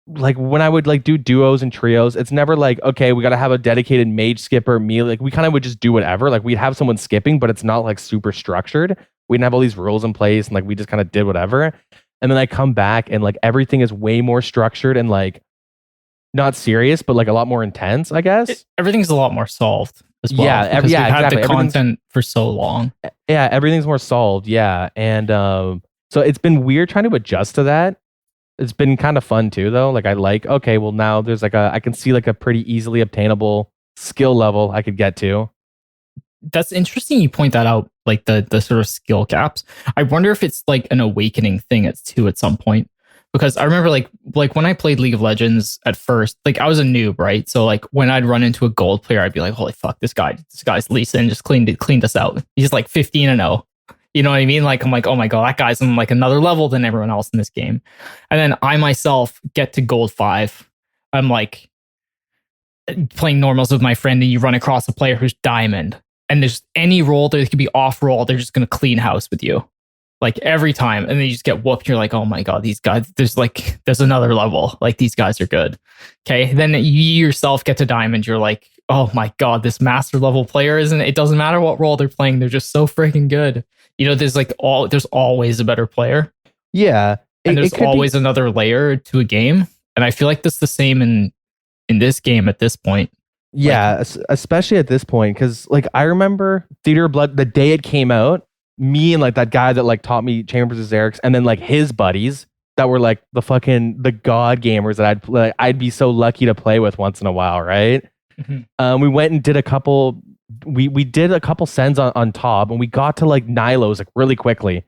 when I would like do duos and trios, it's never like, okay, we got to have a dedicated mage skipper melee. Like we kind of would just do whatever. Like we'd have someone skipping, but it's not like super structured. We didn't have all these rules in place and like we just kind of did whatever. And then I come back and like everything is way more structured and like not serious, but like a lot more intense, I guess. Everything's a lot more solved as well. Yeah, because we've had exactly. the content for so long. Yeah, everything's more solved. Yeah. And so it's been weird trying to adjust to that. It's been kind of fun too, though. Like I like, okay, well now there's like I can see like a pretty easily obtainable skill level I could get to. That's interesting you point that out, like the sort of skill gaps. I wonder if it's like an awakening thing at some point. Because I remember like when I played League of Legends at first, like I was a noob, right? So like when I'd run into a gold player, I'd be like, holy fuck, this guy's Lee Sin just cleaned us out. He's like 15-0. You know what I mean? Like, I'm like, oh my God, that guy's on like another level than everyone else in this game. And then I myself get to gold 5. I'm like playing normals with my friend and you run across a player who's diamond. And there's any roll, there could be off roll, they're just going to clean house with you. Like every time. And then you just get whooped. You're like, oh my God, these guys, there's another level. Like these guys are good. Okay. Then you yourself get to diamond. You're like, oh my God, this master level player it doesn't matter what role they're playing. They're just so freaking good. There's always a better player. Yeah. And there's always another layer to a game. And I feel like that's the same in this game at this point. Yeah, especially at this point. Cause like I remember Theater of Blood, the day it came out, me and like that guy that like taught me Chambers of Xerix, and then like his buddies that were like the god gamers that I'd be so lucky to play with once in a while, right? Mm-hmm. We went and did a couple. We did a couple sends on top, and we got to like Nilo's like really quickly,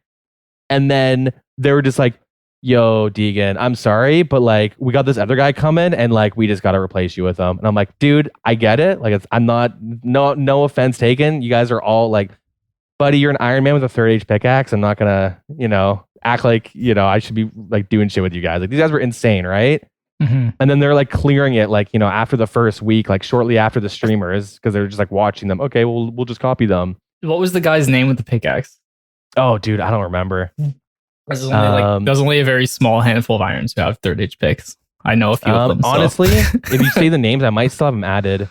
and then they were just like, "Yo, Deagin, I'm sorry, but like we got this other guy coming, and like we just got to replace you with him." And I'm like, "Dude, I get it. Like I'm not no offense taken. You guys are all like." Buddy, you're an Iron Man with a 3rd age pickaxe. I'm not gonna, act like, I should be like doing shit with you guys. Like these guys were insane, right? Mm-hmm. And then they're like clearing it, like, after the first week, like shortly after the streamers, because they're just like watching them. Okay, we'll just copy them. What was the guy's name with the pickaxe? Oh, dude, I don't remember. There's only a very small handful of irons who have 3rd age picks. I know a few of them. Honestly, if you say the names, I might still have them added.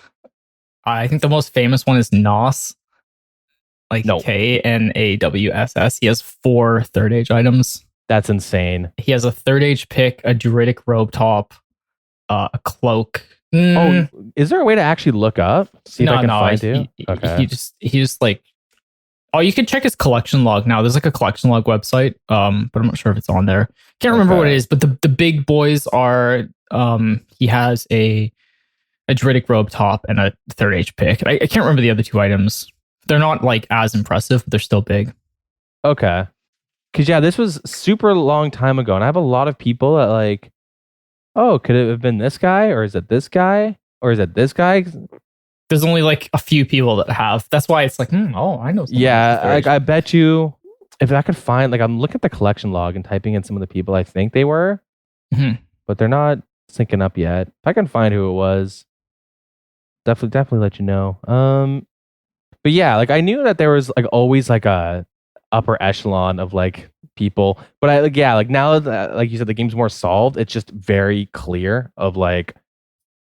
I think the most famous one is Nos. Like nope. KNAWSS. He has 4 3rd age items. That's insane. He has a 3rd age pick, a druidic robe top, a cloak. Oh, is there a way to actually look up? See if I can find you? Okay. He just like. Oh, you can check his collection log now. There's like a collection log website, but I'm not sure if it's on there. Can't remember what it is, but the big boys are. He has a druidic robe top and a 3rd age pick. I can't remember the other 2 items. They're not like as impressive, but they're still big. Okay. Because yeah, this was super long time ago, and I have a lot of people that like, oh, could it have been this guy, or is it this guy, or is it this guy? There's only like a few people that have. That's why it's like, oh, I know. Yeah, I bet you if I could find, like, I'm looking at the collection log and typing in some of the people I think they were, but they're not syncing up yet. If I can find who it was, definitely let you know. But yeah, like I knew that there was like always like a upper echelon of like people, but like now that like you said the game's more solved, it's just very clear of like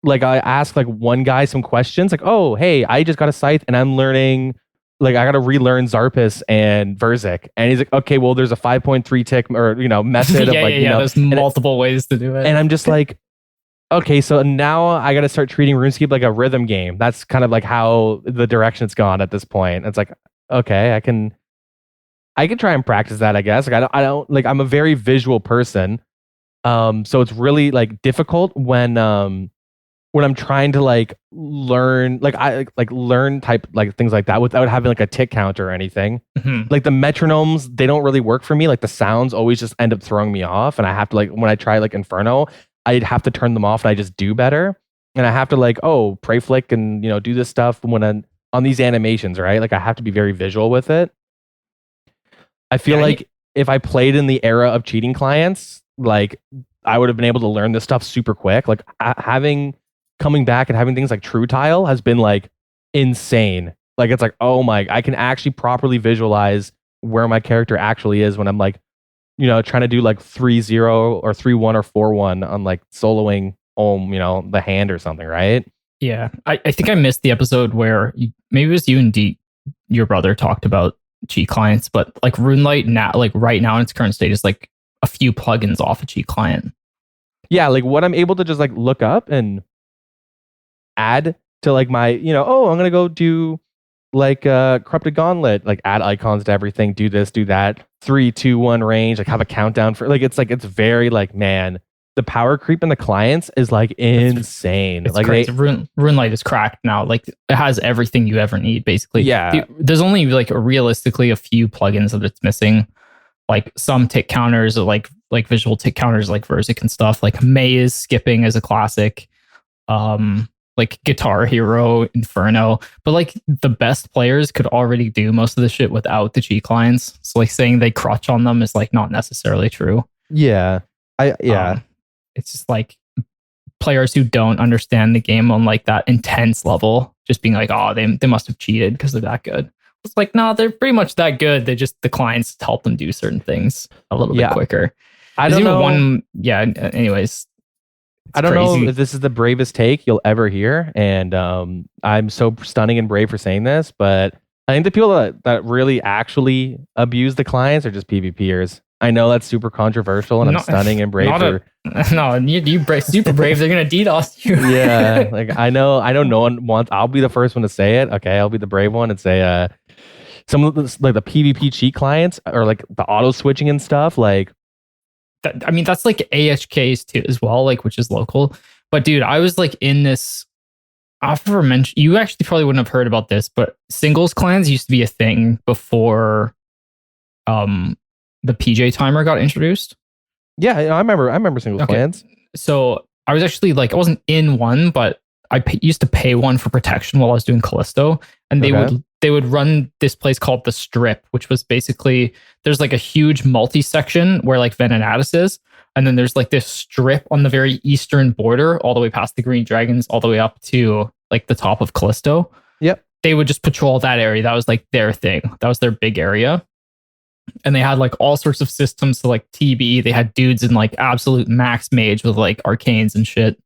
I asked like one guy some questions like, oh hey, I just got a scythe and I'm learning like I gotta relearn Zarpus and Verzik. And he's like, okay, well, there's a 5.3 tick or method of like there's multiple ways to do it. And I'm just like, okay, so now I gotta start treating RuneScape like a rhythm game. That's kind of like how the direction it's gone at this point. It's like, okay, I can try and practice that, I guess. Like I don't like I'm a very visual person. So it's really like difficult when I'm trying to like learn learn type like things like that without having like a tick counter or anything. Like the metronomes, they don't really work for me. Like the sounds always just end up throwing me off, and I have to like when I try like Inferno, I'd have to turn them off and I just do better. And I have to like pray flick and do this stuff when I'm on these animations, right? Like I have to be very visual with it. I feel like if I played in the era of cheating clients, like I would have been able to learn this stuff super quick. Like coming back and having things like True Tile has been like insane. Like it's like, oh my, I can actually properly visualize where my character actually is when I'm like, trying to do like 3-0 or 3-1 or 4-1 on like soloing the hand or something, right? Yeah. I think I missed the episode where maybe it was you and your brother talked about cheat clients, but like RuneLite now, like right now in its current state is like a few plugins off a cheat client. Yeah, like what I'm able to just like look up and add to like my, I'm gonna go do like Corrupted Gauntlet, like add icons to everything, do this, do that, 3, 2, 1 range, like have a countdown for it's very like, man, the power creep in the clients is like insane. It's like crazy. RuneLite is cracked now. Like it has everything you ever need, basically. Yeah. There's only like realistically a few plugins that it's missing. Like some tick counters, or like visual tick counters, like Verzik and stuff. Like Maze skipping is a classic. Like Guitar Hero, Inferno, but like the best players could already do most of the shit without the cheat clients. So like saying they crutch on them is like not necessarily true. Yeah. It's just like players who don't understand the game on like that intense level, just being like, oh, they must have cheated because they're that good. It's like, no, they're pretty much that good. They just, the clients help them do certain things a little bit quicker. I don't know. Anyways. I don't know if this is the bravest take you'll ever hear, and I'm so stunning and brave for saying this, but I think the people that really actually abuse the clients are just PvPers. I know that's super controversial, and I'm stunning and brave for. Super brave. They're gonna DDoS you. Yeah, like I know no one wants. I'll be the first one to say it. Okay, I'll be the brave one and say some of the like the PvP cheat clients or like the auto switching and stuff like. I mean, that's like AHKs too as well, like which is local. But dude, I was like in this. I've never mentioned. You actually probably wouldn't have heard about this, but singles clans used to be a thing before, the PJ timer got introduced. Yeah, I remember singles clans. So I was actually like, I wasn't in one, but I used to pay one for protection while I was doing Callisto, and they would run this place called the Strip, which was basically there's like a huge multi-section where like Venenatis is, and then there's like this strip on the very eastern border, all the way past the Green Dragons, all the way up to like the top of Callisto. Yep. They would just patrol that area. That was like their thing. That was their big area. And they had like all sorts of systems to like TB. They had dudes in like absolute max mage with like arcanes and shit.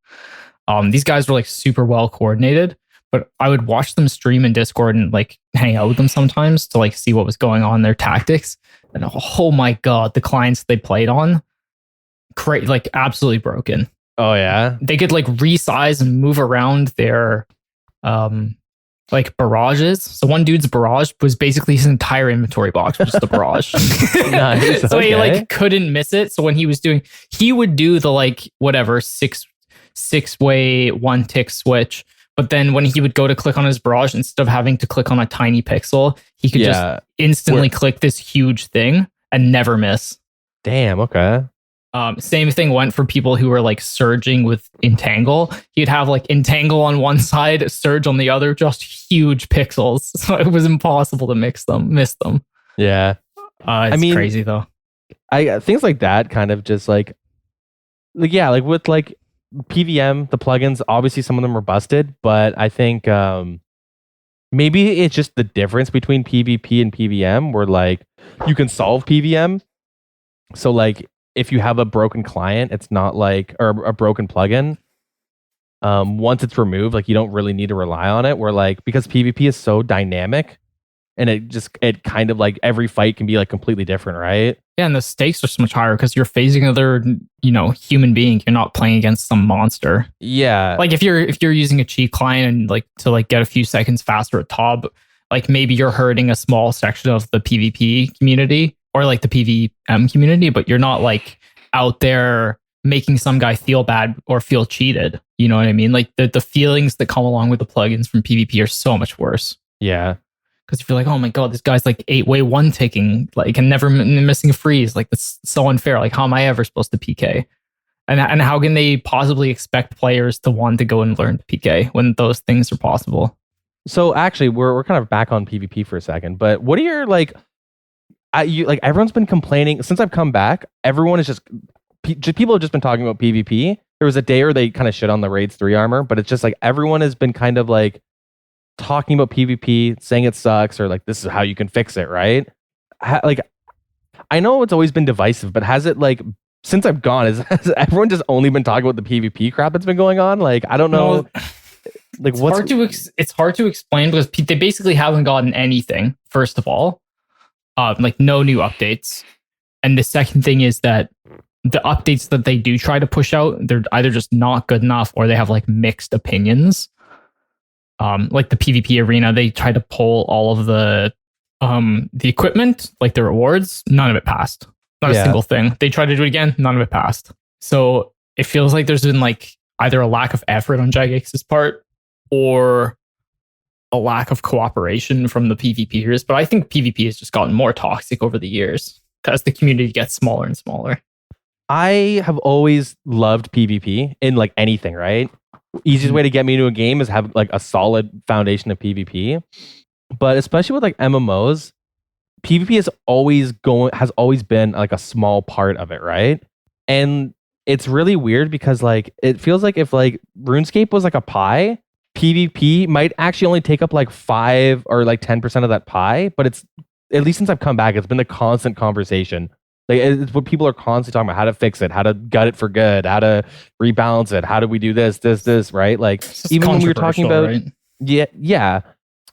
These guys were like super well coordinated, but I would watch them stream in Discord and like hang out with them sometimes to like see what was going on, their tactics. And oh my God, the clients they played on, like absolutely broken. Oh yeah. They could like resize and move around their like barrages. So one dude's barrage was basically his entire inventory box, was just a barrage. Nice. So he like couldn't miss it. So when he would do the like whatever six-way one tick switch. But then when he would go to click on his barrage, instead of having to click on a tiny pixel, he could just instantly click this huge thing and never miss. Damn, okay. Same thing went for people who were like surging with Entangle. He'd have like Entangle on one side, Surge on the other, just huge pixels. So it was impossible to miss them. Yeah. It's crazy though. Things like that kind of just like with like PVM, the plugins, obviously some of them are busted, but I think maybe it's just the difference between PvP and PVM where like you can solve PVM. So like if you have a broken client, it's not like, or a broken plugin, once it's removed, like you don't really need to rely on it. Where like, because PvP is so dynamic, and it kind of like every fight can be like completely different, right? Yeah, and the stakes are so much higher because you're facing another, human being. You're not playing against some monster. Yeah. Like if you're using a cheat client and like to like get a few seconds faster at top, like maybe you're hurting a small section of the PvP community or like the PvM community, but you're not like out there making some guy feel bad or feel cheated. You know what I mean? Like the feelings that come along with the plugins from PvP are so much worse. Yeah. Because if you're like, oh my god, this guy's like 8-way one ticking, like, and never missing a freeze, like that's so unfair. Like, how am I ever supposed to PK? And how can they possibly expect players to want to go and learn to PK when those things are possible? So actually, we're kind of back on PvP for a second, but what are your like? Everyone's been complaining since I've come back. Everyone is just people have just been talking about PvP. There was a day where they kind of shit on the Raids 3 armor, but it's just like everyone has been kind of like talking about PvP, saying it sucks, or like this is how you can fix it, right? Like, I know it's always been divisive, but has it like since I've gone, has everyone just only been talking about the PvP crap that's been going on? Like, I don't know. Like, it's hard to explain because they basically haven't gotten anything. First of all, like no new updates, and the second thing is that the updates that they do try to push out, they're either just not good enough or they have like mixed opinions. Like the PvP arena, they try to pull all of the equipment, like the rewards, none of it passed. Not a single thing. They tried to do it again, none of it passed. So it feels like there's been like either a lack of effort on Jagex's part or a lack of cooperation from the PvPers. But I think PvP has just gotten more toxic over the years as the community gets smaller and smaller. I have always loved PvP in like anything, right? Easiest way to get me into a game is have like a solid foundation of PvP. But especially with like MMOs, PvP has always been like a small part of it, right? And it's really weird because like it feels like if like RuneScape was like a pie, PvP might actually only take up like 5 or like 10% of that pie. But it's, at least since I've come back, it's been a constant conversation. Like it's what people are constantly talking about: how to fix it, how to gut it for good, how to rebalance it, how do we do this, right? Like even when we were talking about, right? yeah.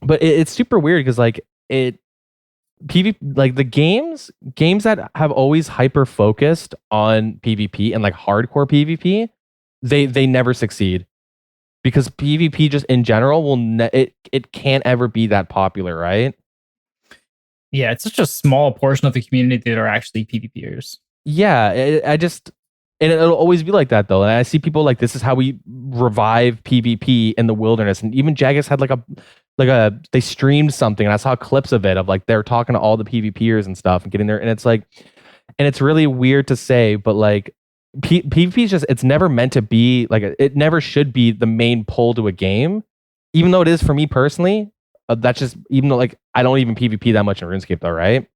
But it's super weird because like PvP, like the games that have always hyper focused on PvP and like hardcore PvP, they never succeed because PvP just in general it can't ever be that popular, right? Yeah, it's such a small portion of the community that are actually PvPers. Yeah, and it'll always be like that though. And I see people like, this is how we revive PvP in the wilderness. And even Jagex had they streamed something, and I saw clips of it of like they're talking to all the PvPers and stuff and getting there. And it's like, and it's really weird to say, but like PvP is just, it's never meant to be like, it never should be the main pull to a game, even though it is for me personally. That's just, even though like I don't even PvP that much in RuneScape though, right?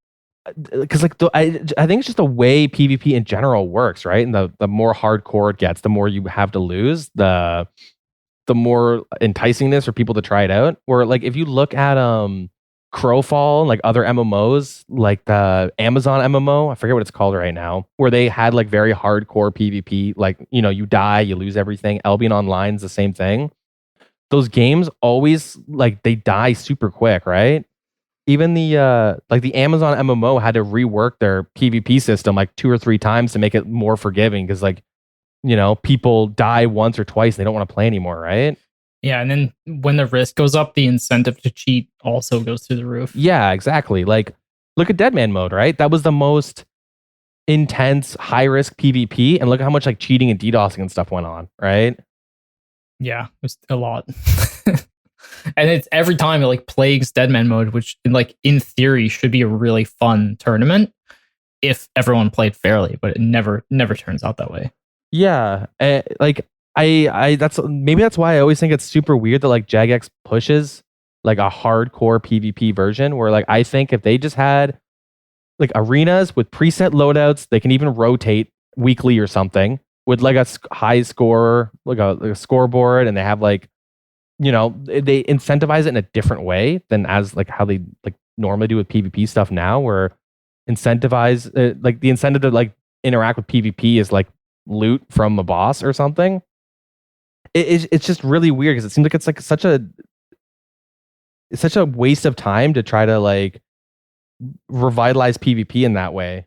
Because like I think it's just the way PvP in general works, right? And the more hardcore it gets, the more you have to lose, the more enticing this for people to try it out. Where like if you look at Crowfall and like other MMOs, like the Amazon MMO, I forget what it's called right now, where they had like very hardcore PvP, like you die, you lose everything. Albion Online's the same thing. Those games always like they die super quick, right? Even the like the Amazon MMO had to rework their PvP system like 2 or 3 times to make it more forgiving because like people die once or twice, they don't want to play anymore, right? Yeah, and then when the risk goes up, the incentive to cheat also goes through the roof. Yeah, exactly. Like look at Deadman mode, right? That was the most intense high risk PvP, and look how much like cheating and DDoSing and stuff went on, right? Yeah, it was a lot. And it's every time it like plagues Deadman mode, which like in theory should be a really fun tournament if everyone played fairly, but it never turns out that way. Yeah, like I that's why I always think it's super weird that like Jagex pushes like a hardcore PvP version where like I think if they just had like arenas with preset loadouts, they can even rotate weekly or something with like a high score, like a scoreboard, and they have like they incentivize it in a different way than as like how they like normally do with PvP stuff now, where incentivize like the incentive to like interact with PvP is like loot from a boss or something. It's just really weird because it seems like it's like such a it's such a waste of time to try to like revitalize PvP in that way.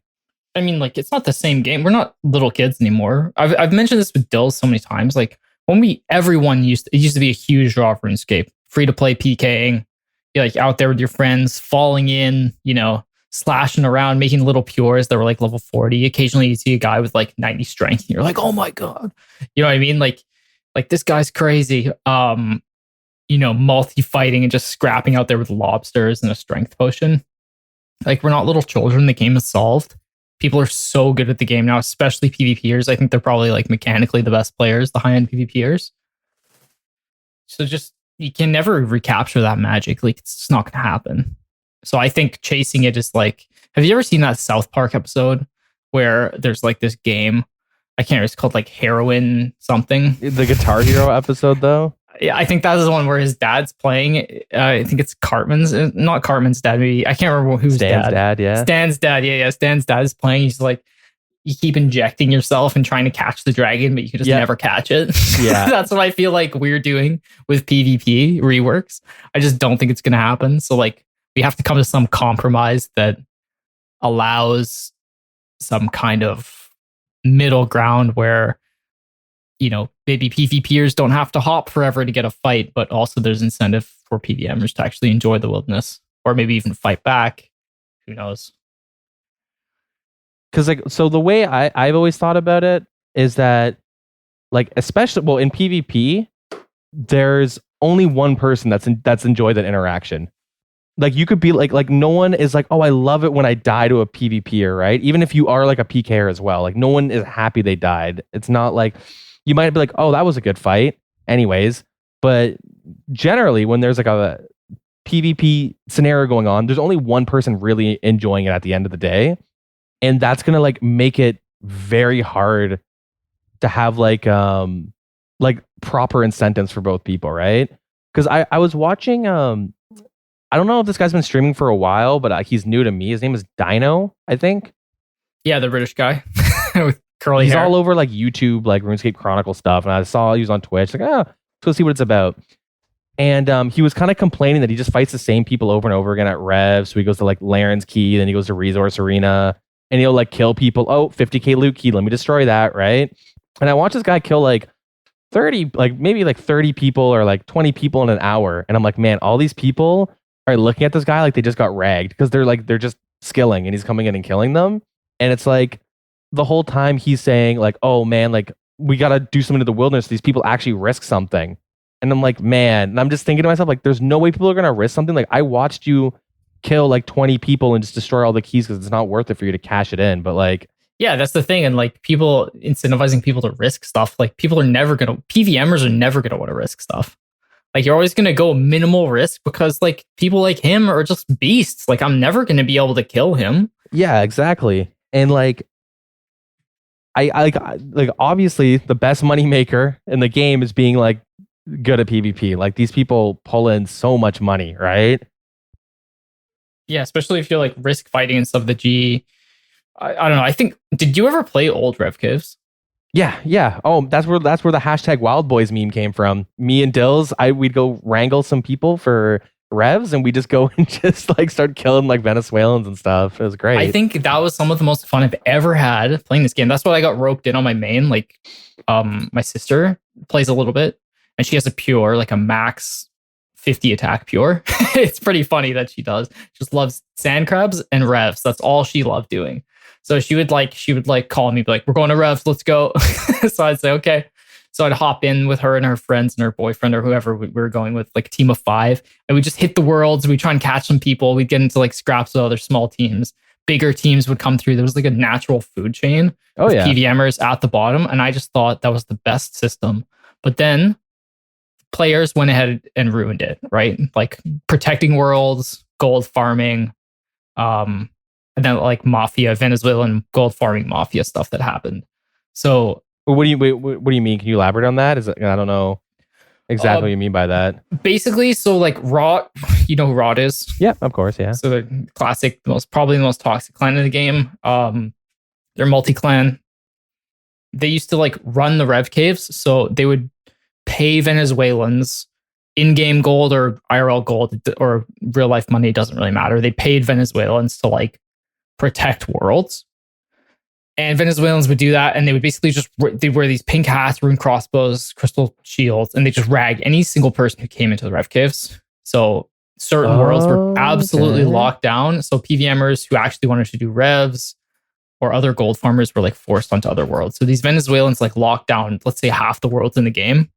I mean, like, it's not the same game. We're not little kids anymore. I've mentioned this with Dilz so many times. Like, when it used to be a huge draw for RuneScape. Free to play PKing. You're like out there with your friends, falling in, slashing around, making little pures that were like level 40. Occasionally you see a guy with like 90 strength and you're like, oh my God. You know what I mean? Like this guy's crazy. Multi-fighting and just scrapping out there with lobsters and a strength potion. Like, we're not little children. The game is solved. People are so good at the game now, especially PvPers. I think they're probably like mechanically the best players, the high-end PvPers. So just, you can never recapture that magic. Like, it's just not going to happen. So I think chasing it is like, have you ever seen that South Park episode where there's like this game? I can't remember, it's called like Heroin something. The Guitar Hero episode though? Yeah, I think that is the one where his dad's playing. I think it's Cartman's, not Cartman's dad. Maybe I can't remember who's Stan's dad. Yeah, Stan's dad. Yeah. Stan's dad is playing. He's like, you keep injecting yourself and trying to catch the dragon, but you can just never catch it. Yeah, that's what I feel like we're doing with PvP reworks. I just don't think it's going to happen. So like, we have to come to some compromise that allows some kind of middle ground where, maybe PvPers don't have to hop forever to get a fight, but also there's incentive for PvMers to actually enjoy the wilderness or maybe even fight back. Who knows? Because so the way I've always thought about it is that, like, especially in PvP, there's only one person that's enjoyed that interaction. Like, you could be like no one is like, oh, I love it when I die to a PvPer, right? Even if you are like a PKer as well, like no one is happy they died. It's not like, you might be like, oh, that was a good fight anyways. But generally, when there's like a PvP scenario going on, there's only one person really enjoying it at the end of the day. And that's going to like make it very hard to have like proper incentives for both people, right? Because I was watching, I don't know if this guy's been streaming for a while, but he's new to me. His name is Dino, I think. Yeah, the British guy with curly hair. He's all over like YouTube, like RuneScape Chronicle stuff. And I saw he was on Twitch. Like, let's go see what it's about. And he was kind of complaining that he just fights the same people over and over again at Rev. So he goes to like Laren's Key, then he goes to Resource Arena, and he'll like kill people. Oh, 50k loot key. Let me destroy that, right? And I watched this guy kill like 30, like maybe like 30 people or like 20 people in an hour. And I'm like, man, all these people are looking at this guy like they just got ragged because they're just skilling and he's coming in and killing them. And it's like the whole time he's saying like, oh man, like we got to do something to the wilderness. These people actually risk something. And I'm like, man, and I'm just thinking to myself, like, there's no way people are going to risk something. Like, I watched you kill like 20 people and just destroy all the keys because it's not worth it for you to cash it in. But like, yeah, that's the thing. And like, people incentivizing people to risk stuff, like PVMers are never going to want to risk stuff. Like, you're always going to go minimal risk because like people like him are just beasts. Like, I'm never going to be able to kill him. Yeah, exactly. And like, I obviously the best money maker in the game is being like good at PvP. Like, these people pull in so much money, right? Yeah, especially if you're like risk fighting and stuff. I don't know. I think, did you ever play old Rev Caves? Yeah. Oh, that's where the hashtag Wild Boys meme came from. Me and Dilz, we'd go wrangle some people for revs, and we just go and just like start killing like Venezuelans and stuff. It was great. I think that was some of the most fun I've ever had playing this game. That's why I got roped in on my main. Like, my sister plays a little bit, and she has a pure, like a max 50 attack pure. It's pretty funny that she does. She just loves sand crabs and revs. That's all she loved doing. So she would call me, be like, we're going to revs, let's go. So I'd say, okay. So I'd hop in with her and her friends and her boyfriend or whoever we were going with, like a team of 5. And we just hit the worlds. We try and catch some people. We'd get into like scraps with other small teams. Bigger teams would come through. There was like a natural food chain. Oh, yeah. PVMers at the bottom. And I just thought that was the best system. But then players went ahead and ruined it, right? Like protecting worlds, gold farming, and then like mafia, Venezuelan gold farming mafia stuff that happened. So what do you mean? Can you elaborate on that? I don't know exactly what you mean by that. Basically, so like Rot, you know who Rot is? Yeah, of course, yeah. So the classic, probably the most toxic clan in the game. They're multi-clan. They used to like run the Rev Caves, so they would pay Venezuelans in-game gold or IRL gold or real life money, doesn't really matter. They paid Venezuelans to like protect worlds. And Venezuelans would do that, and they would basically they'd wear these pink hats, rune crossbows, crystal shields, and they just rag any single person who came into the Rev Caves. So certain worlds were absolutely locked down. So PVMers who actually wanted to do revs or other gold farmers were like forced onto other worlds. So these Venezuelans like locked down, let's say, half the worlds in the game.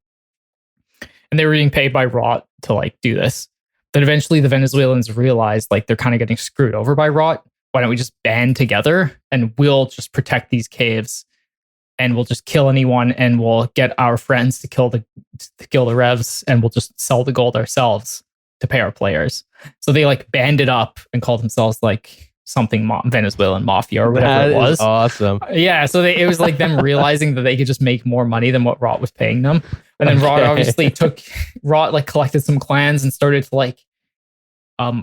And they were being paid by Rot to like do this. Then eventually the Venezuelans realized like they're kind of getting screwed over by Rot. Why don't we just band together and we'll just protect these caves and we'll just kill anyone and we'll get our friends to kill the revs and we'll just sell the gold ourselves to pay our players. So they like banded up and called themselves like something Venezuelan Mafia or whatever it was. Awesome. Yeah, so it was like them realizing that they could just make more money than what Rot was paying them. And then Rot obviously collected some clans and started to like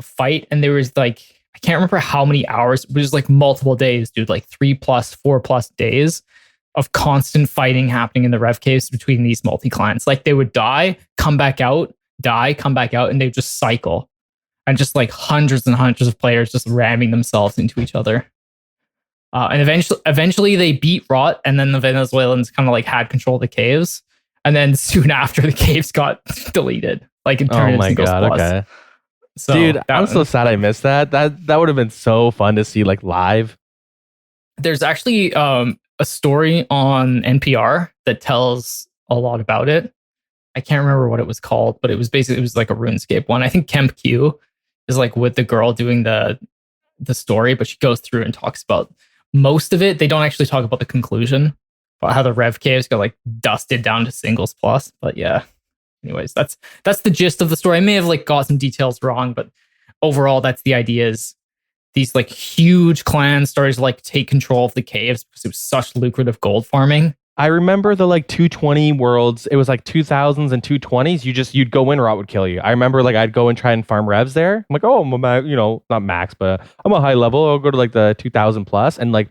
fight. And there was like, I can't remember how many hours, but it was like multiple days, dude, like 3+, 4+ days of constant fighting happening in the Rev Caves between these multi-clans. Like they would die, come back out, and they would just cycle. And just like hundreds and hundreds of players just ramming themselves into each other. And eventually they beat Rot, and then the Venezuelans kind of like had control of the caves. And then soon after, the caves got deleted. Like it turned into Singles Plus. Okay. So, dude, I'm so sad I missed that. That would have been so fun to see like live. There's actually a story on NPR that tells a lot about it. I can't remember what it was called, but it was like a RuneScape one. I think Kemp Q is like with the girl doing the story, but she goes through and talks about most of it. They don't actually talk about the conclusion, about how the Rev Caves got like dusted down to Singles Plus. But yeah. Anyways, that's the gist of the story. I may have like got some details wrong, but overall, that's the idea. Is these like huge clans started to like take control of the caves because it was such lucrative gold farming. I remember the like 220 worlds. It was like 2000s and 220s. You'd go in, Rot would kill you. I remember like I'd go and try and farm revs there. I'm like, oh, I'm not max, but I'm a high level. I'll go to like the 2000 plus, and like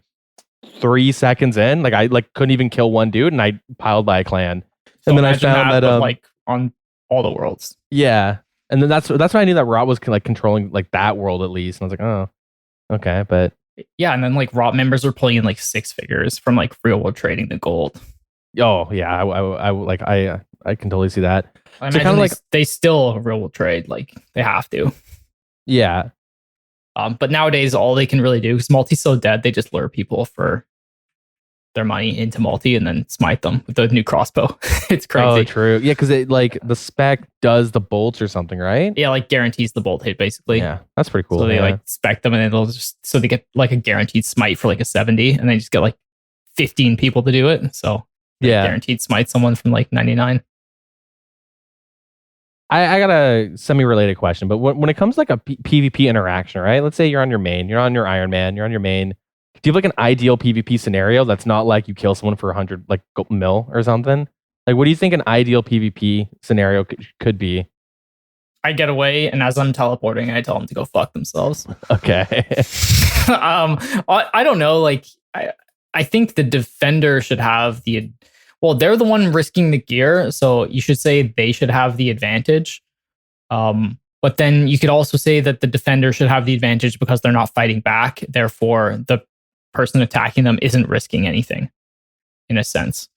3 seconds in, like I like couldn't even kill one dude, and I piled by a clan. So and then I found that like on all the worlds. Yeah. And then that's when I knew that Rot was like controlling like that world at least. And I was like, oh, okay. But yeah, and then like Rot members are pulling in like 6 figures from like real world trading the gold. Oh yeah, I can totally see that. I imagine kind of like they still real world trade, like they have to. Yeah. But nowadays all they can really do, because multi's so dead, they just lure people for their money into multi and then smite them with the new crossbow. It's crazy. Oh, true. Yeah, because it like the spec does the bolts or something, right? Yeah, like guarantees the bolt hit basically. Yeah, that's pretty cool. So they like spec them, and then they'll just they get like a guaranteed smite for like a 70, and they just get like 15 people to do it. So yeah, guaranteed smite someone from like 99. I got a semi-related question, but when it comes to like a PvP interaction, right? Let's say you're on your main, you're on your Iron Man, you're on your main. Do you have like an ideal PvP scenario that's not like you kill someone for 100 like mil or something? Like, what do you think an ideal PvP scenario could be? I get away, and as I'm teleporting, I tell them to go fuck themselves. Okay. I don't know. Like, I think the defender should have they're the one risking the gear, so you should say they should have the advantage. But then you could also say that the defender should have the advantage because they're not fighting back. Therefore, the person attacking them isn't risking anything, in a sense.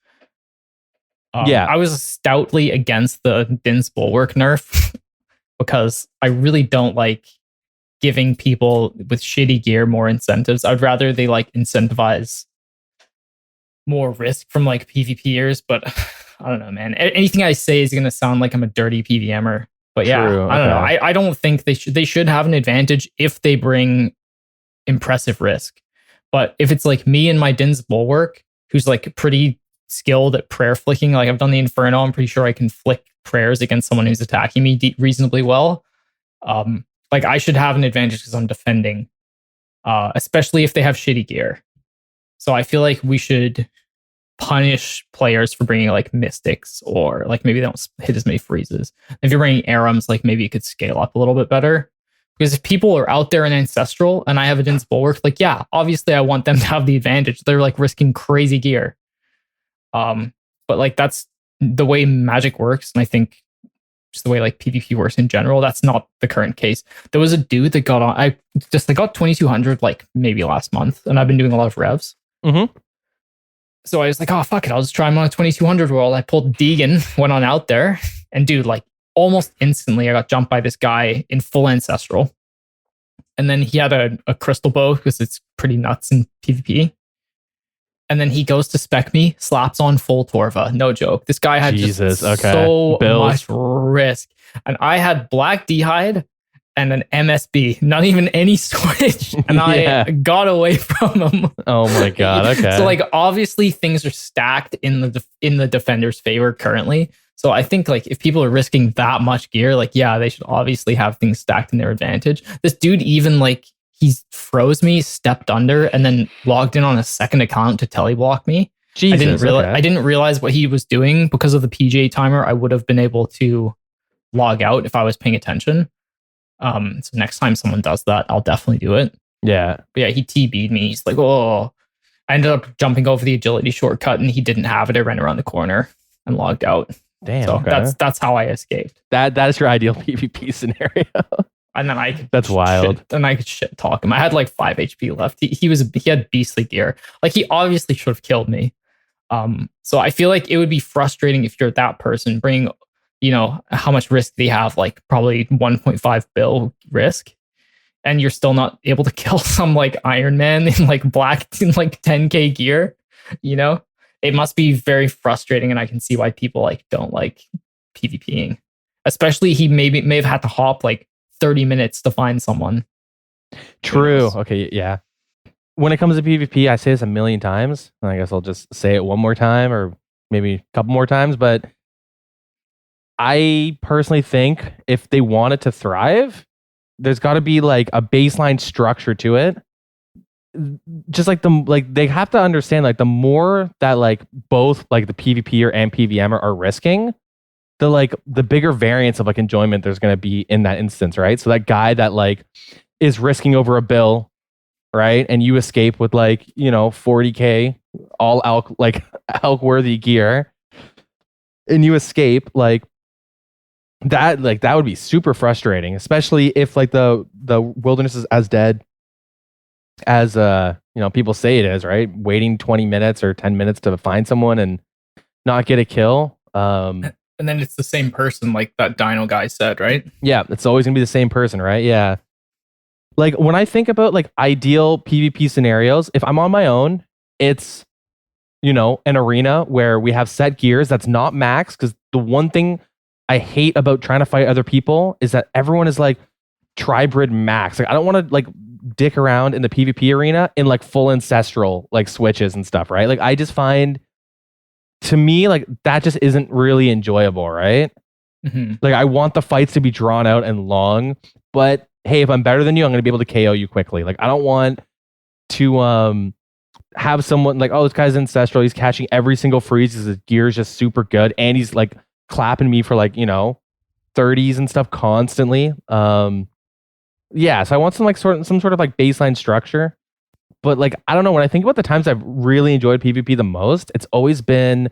Yeah. I was stoutly against the Dilz Bulwark nerf because I really don't like giving people with shitty gear more incentives. I'd rather they like incentivize more risk from like PvPers, but I don't know, man. Anything I say is going to sound like I'm a dirty PVMer. But yeah, True. I don't know. I don't think they should have an advantage if they bring impressive risk. But if it's like me and my Dilz Bulwark, who's like pretty skilled at prayer flicking, like I've done the Inferno, I'm pretty sure I can flick prayers against someone who's attacking me reasonably well. Like I should have an advantage because I'm defending, especially if they have shitty gear. So I feel like we should punish players for bringing like mystics, or like maybe they don't hit as many freezes. If you're bringing Arams, like maybe you could scale up a little bit better. Because if people are out there in Ancestral and I have a Dilz Bulwark, like, yeah, obviously I want them to have the advantage. They're like risking crazy gear. But like that's the way Magic works. And I think just the way like PvP works in general. That's not the current case. There was a dude that got on. I got 2200 like maybe last month, and I've been doing a lot of revs. Mm-hmm. So I was like, oh fuck it, I'll just try him on a 2200 world. I pulled Deagin, went on out there, and dude, like almost instantly, I got jumped by this guy in full ancestral, and then he had a crystal bow because it's pretty nuts in PvP. And then he goes to spec me, slaps on full Torva. No joke. This guy had so much risk. And I had black D'hide and an MSB, not even any switch. And I got away from him. Oh my God. Okay. So like obviously things are stacked in the defender's favor currently. So I think like if people are risking that much gear, like yeah, they should obviously have things stacked in their advantage. This dude even like he froze me, stepped under, and then logged in on a second account to teleblock me. Jesus, I didn't realize what he was doing because of the PJ timer. I would have been able to log out if I was paying attention. So next time someone does that, I'll definitely do it. Yeah. But yeah, he TB'd me. He's like, oh, I ended up jumping over the agility shortcut and he didn't have it. I ran around the corner and logged out. Damn. So that's how I escaped. That is your ideal PvP scenario. And then I could that's wild. I could shit talk him. I had like 5 HP left. He had beastly gear. Like he obviously should have killed me. So I feel like it would be frustrating if you're that person, bring, you know, how much risk they have, like probably 1.5 bill risk, and you're still not able to kill some like Iron Man in like black in like 10k gear. You know, it must be very frustrating, and I can see why people like don't like PvPing. Especially he may have had to hop like 30 minutes to find someone. True. Okay, yeah. When it comes to PvP, I say this a million times, and I guess I'll just say it one more time or maybe a couple more times, but I personally think if they want it to thrive, there's got to be like a baseline structure to it. Just like they have to understand like the more that like both like the PvPer and PvMer are risking, the bigger variance of like enjoyment there's going to be in that instance, right? So that guy that like is risking over a bill, right? And you escape with like, you know, 40k all elk worthy gear, and you escape like that would be super frustrating, especially if like the wilderness is as dead as you know, people say it is, right? Waiting 20 minutes or 10 minutes to find someone and not get a kill. And then it's the same person, like that Dino guy said, right? Yeah, it's always gonna be the same person, right? Yeah. Like when I think about like ideal PvP scenarios, if I'm on my own, it's, you know, an arena where we have set gears that's not max, because the one thing I hate about trying to fight other people is that everyone is like tribrid max. Like I don't want to like dick around in the PvP arena in like full ancestral like switches and stuff, right? Like I just find, to me, like that just isn't really enjoyable, right? Mm-hmm. Like I want the fights to be drawn out and long, but hey, if I'm better than you, I'm going to be able to KO you quickly. Like I don't want to have someone like, oh, this guy's ancestral, he's catching every single freeze, his gear is just super good, and he's like clapping me for like, you know, 30s and stuff constantly. Yeah, so I want some sort of like baseline structure. But like, I don't know, when I think about the times I've really enjoyed PvP the most, it's always been,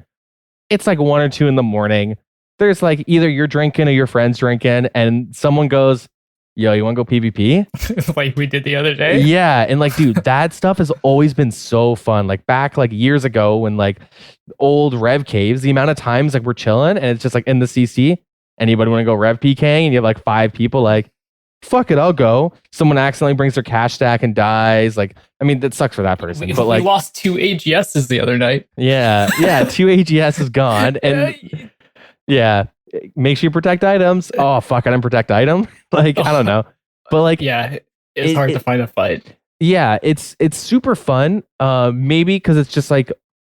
it's like 1 or 2 in the morning. There's like either you're drinking or your friend's drinking, and someone goes, yo, you want to go PvP? Like we did the other day? Yeah. And like, dude, that stuff has always been so fun. Like back like years ago when like old Rev caves, the amount of times like we're chilling and it's just like in the CC, anybody want to go Rev PKing, and you have like 5 people like, fuck it, I'll go. Someone accidentally brings their cash stack and dies. Like, I mean, that sucks for that person. But like, we lost 2 AGSs the other night. Yeah. 2 AGS is gone. And yeah, make sure you protect items. Oh, fuck, I didn't protect item. Like, I don't know. But like, yeah, it's hard to find a fight. Yeah, it's super fun. Maybe because it's just like,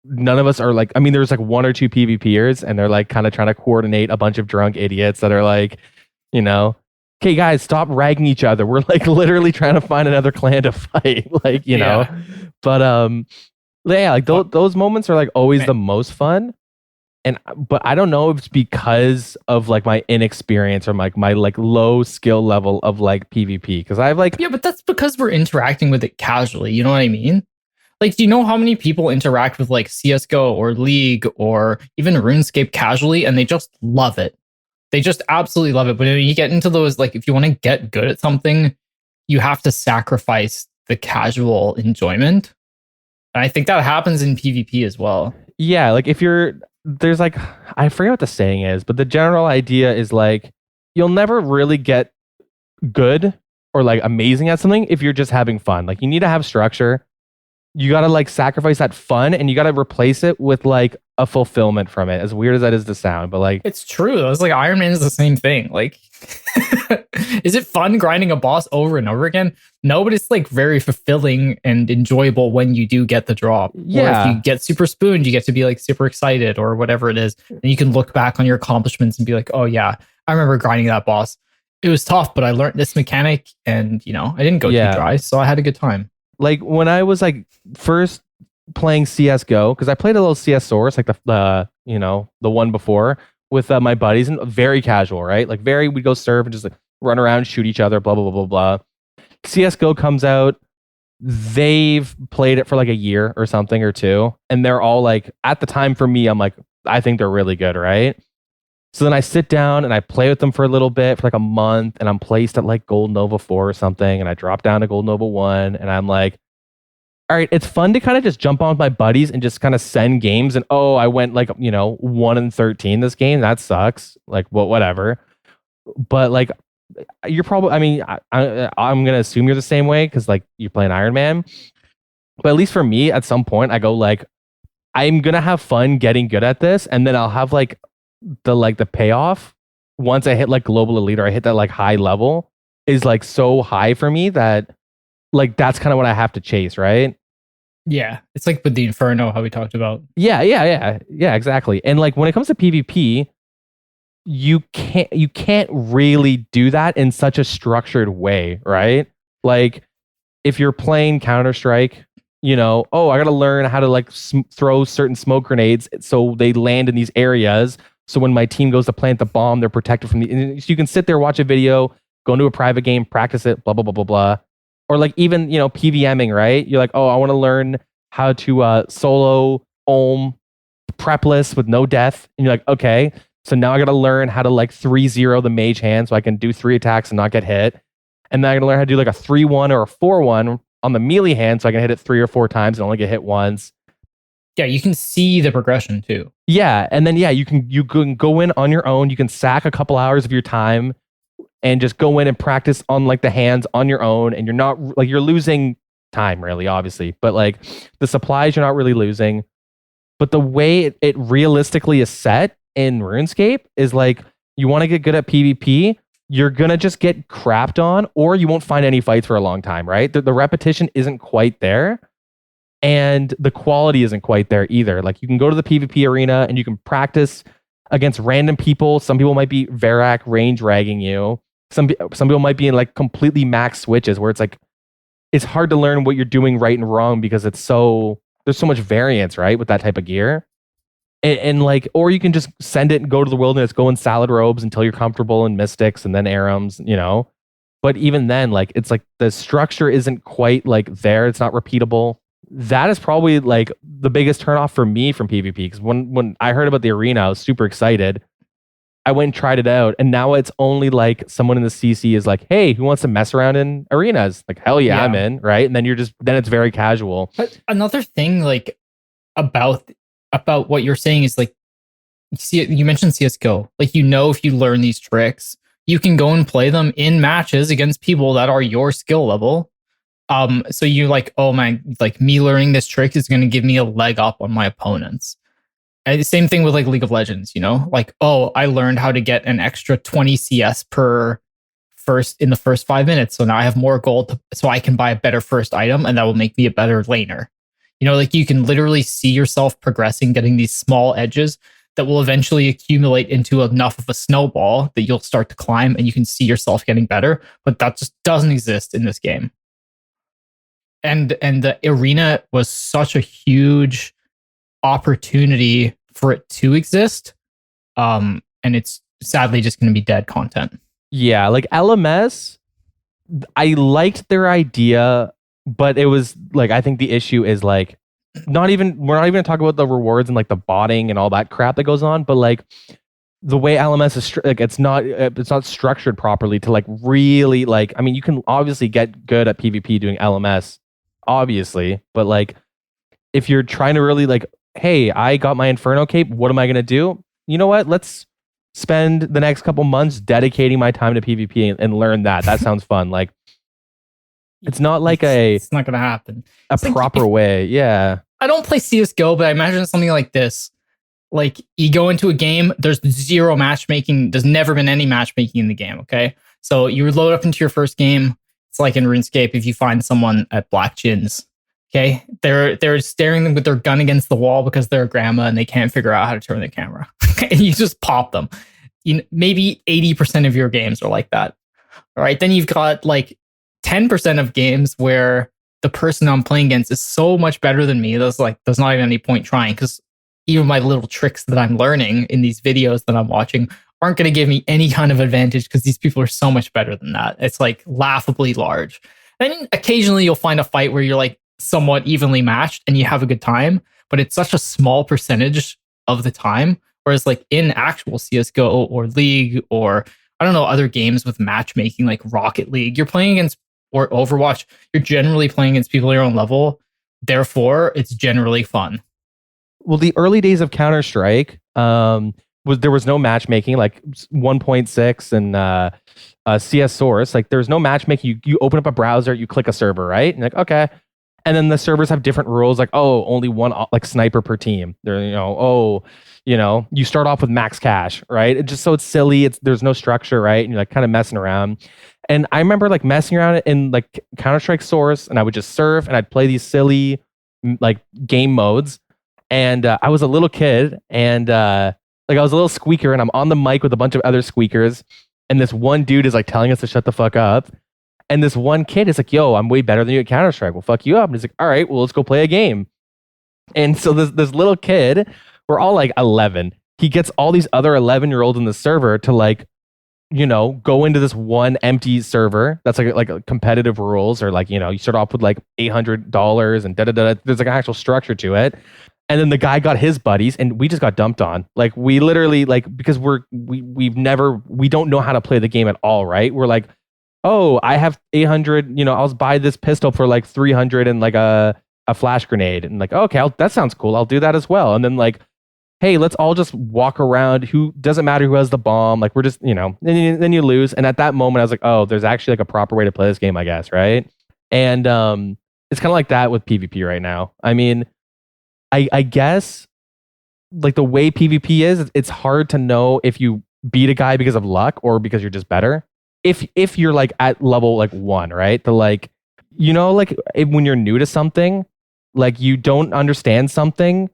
none of us are like, I mean, there's like 1 or 2 PvPers and they're like kind of trying to coordinate a bunch of drunk idiots that are like, you know, okay, guys, stop ragging each other. We're like literally trying to find another clan to fight, like, you know. But yeah, like those moments are like always the most fun. But I don't know if it's because of like my inexperience or like my like low skill level of like PvP, because I've like, yeah, but that's because we're interacting with it casually. You know what I mean? Like, do you know how many people interact with like CS:GO or League or even RuneScape casually, and they just love it? They just absolutely love it. But when you get into those, like, if you want to get good at something, you have to sacrifice the casual enjoyment. And I think that happens in PvP as well. Yeah, like there's like, I forget what the saying is, but the general idea is like, you'll never really get good or like amazing at something if you're just having fun. Like, you need to have structure. You got to like sacrifice that fun, and you got to replace it with like a fulfillment from it. As weird as that is to sound, but like, it's true. It's like Iron Man is the same thing. Like, is it fun grinding a boss over and over again? No, but it's like very fulfilling and enjoyable when you do get the drop. Yeah. Or if you get super spooned, you get to be like super excited or whatever it is. And you can look back on your accomplishments and be like, oh yeah, I remember grinding that boss. It was tough, but I learned this mechanic, and I didn't go too dry, so I had a good time. Like, when I was like first playing CS:GO, because I played a little CS Source, like the one before with my buddies, and very casual, right? Like, we'd go serve and just like run around, shoot each other, blah blah blah blah blah. CS:GO comes out, they've played it for like a year or something or two, and they're all like, at the time for me, I'm like, I think they're really good, right? So then I sit down and I play with them for a little bit, for like a month, and I'm placed at like Gold Nova 4 or something, and I drop down to Gold Nova 1, and I'm like, all right, it's fun to kind of just jump on with my buddies and just kind of send games, and oh, I went like 1-13 this game, that sucks, like, whatever. But like, you're probably, I mean, I'm gonna assume you're the same way because like you're playing Iron Man. But at least for me, at some point, I go like, I'm gonna have fun getting good at this, and then I'll have like the payoff once I hit like global elite, or I hit that like high level, is like so high for me that like that's kind of what I have to chase, right? Yeah, it's like with the Inferno, how we talked about. Yeah, exactly. And like when it comes to PvP, you can't really do that in such a structured way, right? Like, if you're playing Counter-Strike, oh, I gotta learn how to like throw certain smoke grenades so they land in these areas, so when my team goes to plant the bomb, they're protected from so you can sit there, watch a video, go into a private game, practice it, blah blah blah blah blah. Or like even PVMing, right? You're like, oh, I want to learn how to solo Ohm prepless with no death, and you're like, okay, so now I gotta learn how to like 3-0 the mage hand so I can do 3 attacks and not get hit, and then I gotta learn how to do like a 3-1 or a 4-1 on the melee hand so I can hit it 3 or 4 times and only get hit once. Yeah, you can see the progression too. Yeah, and then you can go in on your own. You can sack a couple hours of your time and just go in and practice on like the hands on your own, and you're not like, you're losing time really, obviously, but like the supplies you're not really losing. But the way it realistically is set in RuneScape is like, you want to get good at PvP, you're gonna just get crapped on, or you won't find any fights for a long time, right? The repetition isn't quite there, and the quality isn't quite there either. Like, you can go to the PvP arena and you can practice against random people. Some people might be Varak range ragging you. Some people might be in like completely max switches where it's like, it's hard to learn what you're doing right and wrong because there's so much variance, right, with that type of gear. And like, or you can just send it and go to the wilderness, go in salad robes until you're comfortable in mystics and then Arams, But even then, like, it's like the structure isn't quite like there. It's not repeatable. That is probably like the biggest turnoff for me from PvP, because when I heard about the arena, I was super excited. I went and tried it out, and now it's only like someone in the CC is like, hey, who wants to mess around in arenas? Like, hell yeah, I'm in, right? And then then it's very casual. But another thing like about what you're saying is like, you mentioned CSGO. Like, if you learn these tricks, you can go and play them in matches against people that are your skill level. So you're like, oh man, like, me learning this trick is going to give me a leg up on my opponents. And the same thing with like League of Legends, like, oh, I learned how to get an extra 20 CS in the first 5 minutes. So now I have more gold so I can buy a better first item, and that will make me a better laner. Like, you can literally see yourself progressing, getting these small edges that will eventually accumulate into enough of a snowball that you'll start to climb, and you can see yourself getting better. But that just doesn't exist in this game. And the arena was such a huge opportunity for it to exist. And it's sadly just going to be dead content. Yeah, like LMS, I liked their idea, but it was like, I think the issue is like, we're not even gonna talk about the rewards and like the botting and all that crap that goes on, but like, the way LMS is like it's not structured properly to like really like. I mean, you can obviously get good at PvP doing LMS, obviously, but like if you're trying to really like, hey, I got my Inferno cape, what am I gonna do? You know what? Let's spend the next couple months dedicating my time to PvP and learn that. That sounds fun. Like it's not like it's not gonna happen. A proper way. Yeah. I don't play CS:GO, but I imagine something like this. Like you go into a game, there's zero matchmaking. There's never been any matchmaking in the game. Okay, so you load up into your first game. It's like in RuneScape. If you find someone at Black Gins, okay, they're staring them with their gun against the wall because they're a grandma and they can't figure out how to turn the camera. And you just pop them. Maybe 80% of your games are like that. All right, then you've got like 10% of games where the person I'm playing against is so much better than me. There's not even any point trying because even my little tricks that I'm learning in these videos that I'm watching aren't going to give me any kind of advantage because these people are so much better than that. It's like laughably large. And occasionally you'll find a fight where you're like somewhat evenly matched and you have a good time, but it's such a small percentage of the time. Whereas like in actual CSGO or League or I don't know, other games with matchmaking like Rocket League, you're playing against or Overwatch, you're generally playing against people your own level. Therefore, it's generally fun. Well, the early days of Counter-Strike there was no matchmaking, like 1.6 and CS Source. Like there's no matchmaking. You open up a browser, you click a server, right? And like, okay. And then the servers have different rules, like, oh, only one like sniper per team. There, you start off with max cash, right? It's silly. There's no structure, right? And you're like kind of messing around. And I remember like messing around in like Counter-Strike Source, and I would just surf and I'd play these silly like game modes. And I was a little kid, and I was a little squeaker, and I'm on the mic with a bunch of other squeakers, and this one dude is like telling us to shut the fuck up. And this one kid is like, yo, I'm way better than you at Counter-Strike. Well, fuck you up. And he's like, all right, well, let's go play a game. And so this little kid, we're all like 11. He gets all these other 11-year-olds in the server to like, go into this one empty server that's like a competitive rules, or like, you start off with like $800 and da-da-da. There's like an actual structure to it. And then the guy got his buddies, and we just got dumped on. Like we literally because we don't know how to play the game at all, right? We're like, oh, I have 800, I'll buy this pistol for like 300 and like a flash grenade. And like, okay, that sounds cool. I'll do that as well. And then like, hey, let's all just walk around. Who doesn't matter who has the bomb. Like we're just, then you lose. And at that moment I was like, oh, there's actually like a proper way to play this game, I guess. Right. And it's kind of like that with PvP right now. I mean, I guess like the way PvP is, it's hard to know if you beat a guy because of luck or because you're just better. If you're like at level like 1, right? The like, when you're new to something, like you don't understand something.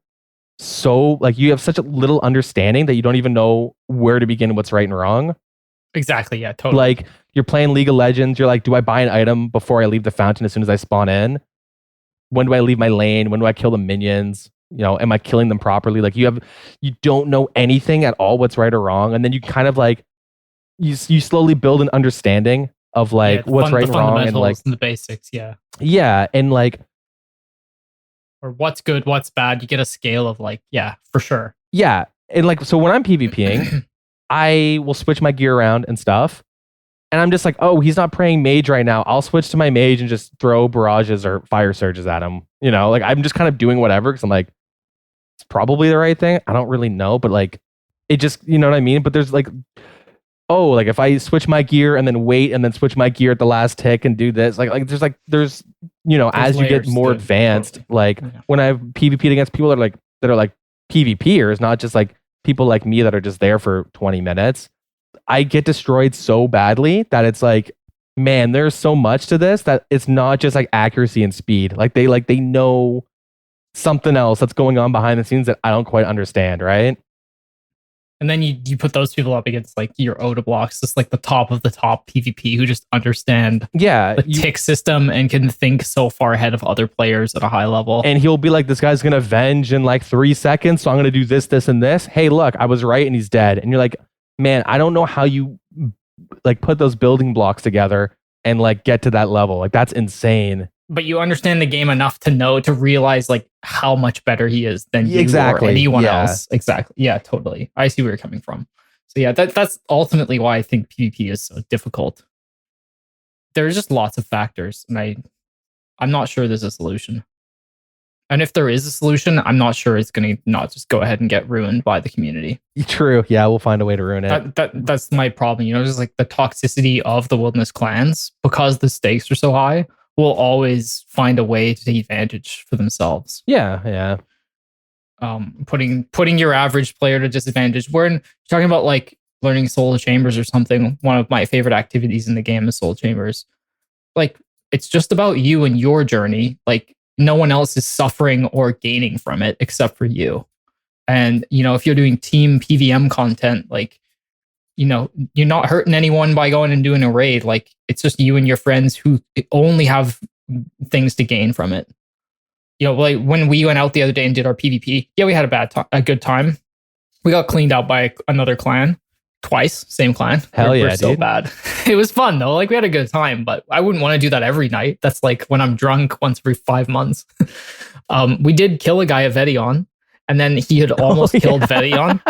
So like you have such a little understanding that you don't even know where to begin, what's right and wrong. Exactly. Yeah, totally. Like you're playing League of Legends. You're like, do I buy an item before I leave the fountain as soon as I spawn in? When do I leave my lane? When do I kill the minions? Am I killing them properly? Like you don't know anything at all, what's right or wrong. And then you kind of like, you slowly build an understanding of like what's right and wrong and like the basics. Yeah. Yeah. And like, or what's good, what's bad. You get a scale of like, yeah, for sure. Yeah. And like, so when I'm PvPing, I will switch my gear around and stuff. And I'm just like, oh, he's not praying mage right now. I'll switch to my mage and just throw barrages or fire surges at him. Like I'm just kind of doing whatever because I'm like, it's probably the right thing. I don't really know, but like, it just, you know what I mean? But there's like, oh, like if I switch my gear and then wait and then switch my gear at the last tick and do this, there's as you get more advanced, like when I've PvP'd against people that are like PvPers, not just like people like me that are just there for 20 minutes. I get destroyed so badly that it's like, man, there's so much to this that it's not just like accuracy and speed. Like they know something else that's going on behind the scenes that I don't quite understand, right? And then you put those people up against like your Oda blocks, just like the top of the top PvP who just understand the tick system and can think so far ahead of other players at a high level. And he'll be like, this guy's going to avenge in like 3 seconds. So I'm going to do this, this, and this. Hey, look, I was right and he's dead. And you're like, man, I don't know how you like put those building blocks together and like get to that level. Like that's insane. But you understand the game enough to realize like how much better he is than you or anyone else. Exactly. Yeah, totally. I see where you're coming from. So yeah, that's ultimately why I think PvP is so difficult. There's just lots of factors, and I'm not sure there's a solution. And if there is a solution, I'm not sure it's going to not just go ahead and get ruined by the community. True. Yeah, we'll find a way to ruin it. That's my problem. Just like the toxicity of the wilderness clans, because the stakes are so high, will always find a way to take advantage for themselves. Yeah. Putting your average player to disadvantage. We're talking about like learning soul chambers or something. One of my favorite activities in the game is soul chambers. Like, it's just about you and your journey. Like, no one else is suffering or gaining from it except for you. And, if you're doing team PVM content, like, you're not hurting anyone by going and doing a raid. Like, it's just you and your friends who only have things to gain from it. Like when we went out the other day and did our PvP, yeah, we had a good time. We got cleaned out by another clan twice, same clan. Hell yeah, we're so dude. bad. It was fun though. Like, we had a good time, but I wouldn't want to do that every night. That's like when I'm drunk once every 5 months. We did kill a guy at Vedion, and then he had almost killed Vedion,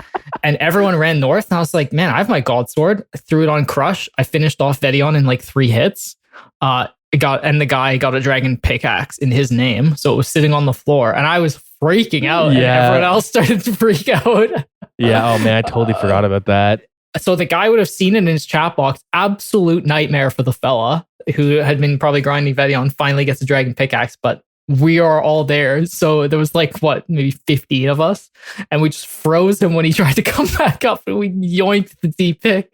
and everyone ran north. And I was like, man, I have my god sword. I threw it on Crush. I finished off Vedion in like 3 hits. The guy got a dragon pickaxe in his name, so it was sitting on the floor, and I was freaking out. And everyone else started to freak out. Yeah. Oh man, I totally forgot about that. So the guy would have seen it in his chat box. Absolute nightmare for the fella who had been probably grinding Vedion, finally gets a dragon pickaxe, but we are all there. So there was like, maybe 15 of us. And we just froze him when he tried to come back up, and we yoinked the D-pick.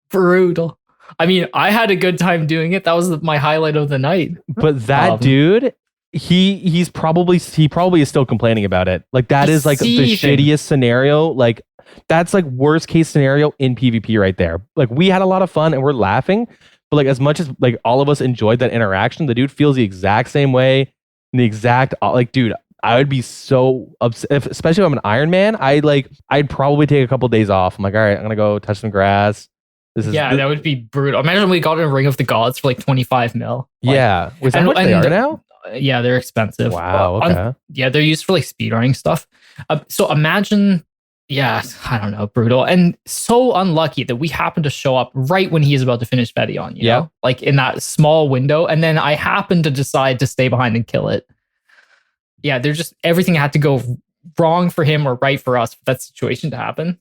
Brutal. I mean, I had a good time doing it. That was my highlight of the night. But that dude, he probably is still complaining about it. Like, that is like the shittiest scenario. Like, that's like worst case scenario in PvP right there. Like, we had a lot of fun and we're laughing, but like, as much as like all of us enjoyed that interaction, the dude feels the exact same way. Dude, I would be so upset, especially if I'm an Iron Man. I'd probably take a couple days off. I'm like, all right, I'm gonna go touch some grass. That would be brutal. Imagine we got a Ring of the Gods for like 25 mil. Yeah. Was that how much they are now? Yeah, they're expensive. Wow. Okay. They're used for like speedrunning stuff. So imagine, I don't know, brutal. And so unlucky that we happened to show up right when he is about to finish Vedion, you know? Like in that small window. And then I happened to decide to stay behind and kill it. Yeah, there's just everything had to go wrong for him or right for us for that situation to happen.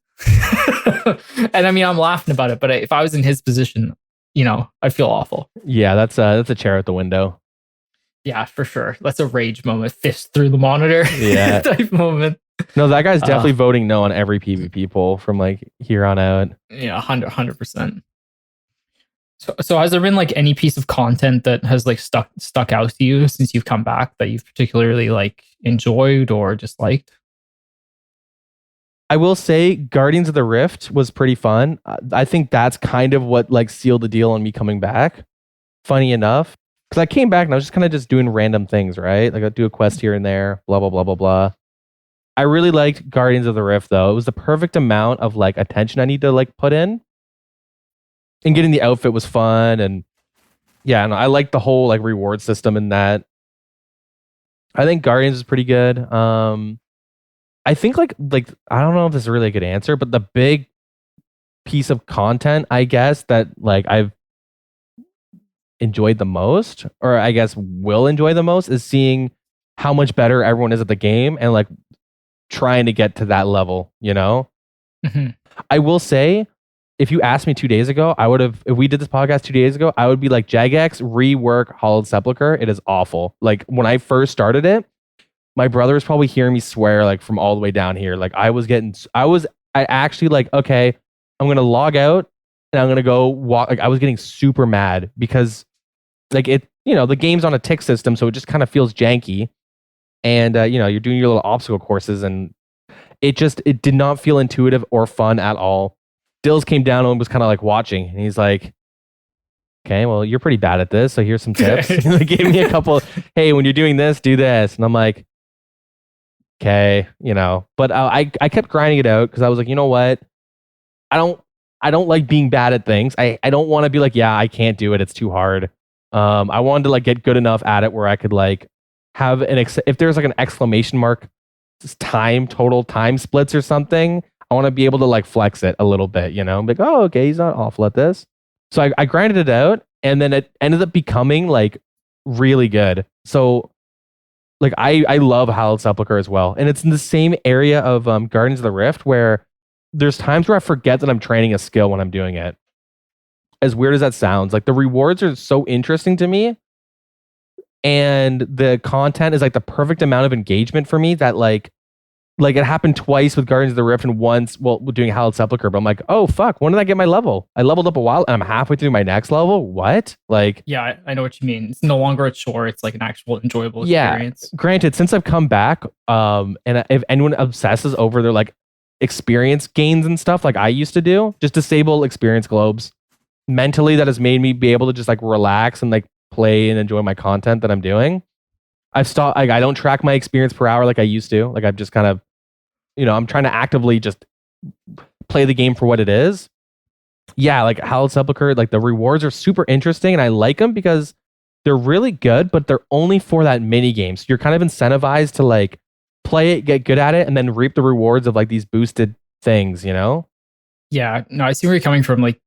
And I mean, I'm laughing about it, but if I was in his position, I'd feel awful. Yeah, that's a chair at the window. Yeah, for sure. That's a rage moment. Fist through the monitor. Yeah. Type moment. No, that guy's definitely voting no on every PvP poll from like here on out. Yeah, 100%. So has there been like any piece of content that has like stuck out to you since you've come back that you've particularly like enjoyed or disliked? I will say Guardians of the Rift was pretty fun. I think that's kind of what like sealed the deal on me coming back. Funny enough, because I came back and I was just kind of just doing random things, right? Like I'd do a quest here and there, blah, blah, blah, blah, blah. I really liked Guardians of the Rift though. It was the perfect amount of like attention I need to like put in. And getting the outfit was fun. And yeah, I liked the whole like reward system in that. I think Guardians is pretty good. I think like I don't know if this is really a good answer, but the big piece of content, I guess, that like I've enjoyed the most, or I guess will enjoy the most, is seeing how much better everyone is at the game and like trying to get to that level, Mm-hmm. I will say, if you asked me 2 days ago, if we did this podcast 2 days ago, I would be like, Jagex, rework Hallowed Sepulchre. It is awful. Like when I first started it, my brother was probably hearing me swear like from all the way down here. Like I actually like, okay, I'm going to log out and I'm going to go walk. Like I was getting super mad because like the game's on a tick system. So it just kind of feels janky. And, you're doing your little obstacle courses and it did not feel intuitive or fun at all. Dilz came down and was kind of like watching and he's like, okay, well, you're pretty bad at this. So here's some tips. He like gave me a couple, hey, when you're doing this, do this. And I'm like, okay, but I kept grinding it out because I was like, you know what? I don't like being bad at things. I don't want to be like, yeah, I can't do it. It's too hard. I wanted to like get good enough at it where I could like have if there's like an exclamation mark total time splits or something, I want to be able to like flex it a little bit, you know? I'm like, oh, okay, he's not awful at this. So I grinded it out, and then it ended up becoming like really good. So like I love Hallowed Sepulchre as well. And it's in the same area of Guardians of the Rift where there's times where I forget that I'm training a skill when I'm doing it. As weird as that sounds, like the rewards are so interesting to me. And the content is like the perfect amount of engagement for me that like it happened twice with Guardians of the Rift and once doing Hallowed Sepulchre, but I'm like, oh fuck, when did I get my level? I leveled up a while and I'm halfway through my next level. What? Like, yeah, I know what you mean. It's no longer a chore. It's like an actual enjoyable experience. Granted, since I've come back, and if anyone obsesses over their like experience gains and stuff like I used to do, just disable experience globes. Mentally, that has made me be able to just like relax and like play and enjoy my content that I'm doing. I've stopped. Like, I don't track my experience per hour like I used to. Like, I've just kind of, I'm trying to actively just play the game for what it is. Yeah, like Hallowed Sepulchre, like the rewards are super interesting, and I like them because they're really good, but they're only for that mini game. So you're kind of incentivized to like play it, get good at it, and then reap the rewards of like these boosted things. Yeah, no, I see where you're coming from. Like,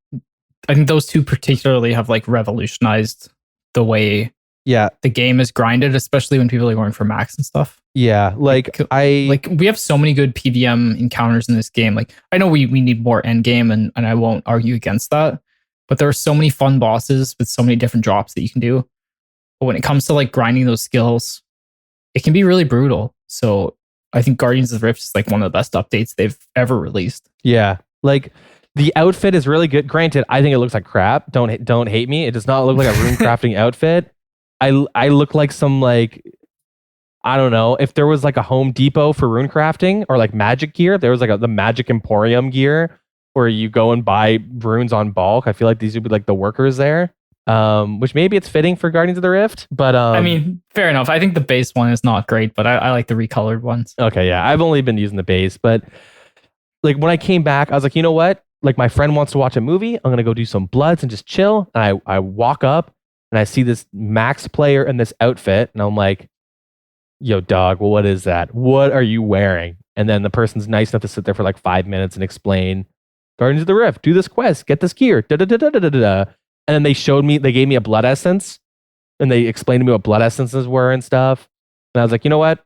I think those two particularly have like revolutionized the way the game is grinded, especially when people are going for max and stuff. Yeah, like we have so many good PVM encounters in this game. Like, I know we need more end game, and I won't argue against that. But there are so many fun bosses with so many different drops that you can do. But when it comes to like grinding those skills, it can be really brutal. So I think Guardians of the Rift is like one of the best updates they've ever released. Yeah, like the outfit is really good. Granted, I think it looks like crap. Don't hate me. It does not look like a rune crafting outfit. I look like some like, I don't know, if there was like a Home Depot for rune crafting or like magic gear, there was like the Magic Emporium gear where you go and buy runes on bulk. I feel like these would be like the workers there. Which maybe it's fitting for Guardians of the Rift, but I mean, fair enough. I think the base one is not great, but I like the recolored ones. Okay, yeah, I've only been using the base, but like when I came back, I was like, you know what? Like my friend wants to watch a movie. I'm gonna go do some bloods and just chill. And I walk up and I see this Max player in this outfit, and I'm like, yo, dog, well, what is that? What are you wearing? And then the person's nice enough to sit there for like 5 minutes and explain Guardians of the Rift, do this quest, get this gear, da da da da da da da. And then they gave me a blood essence, and they explained to me what blood essences were and stuff. And I was like, you know what?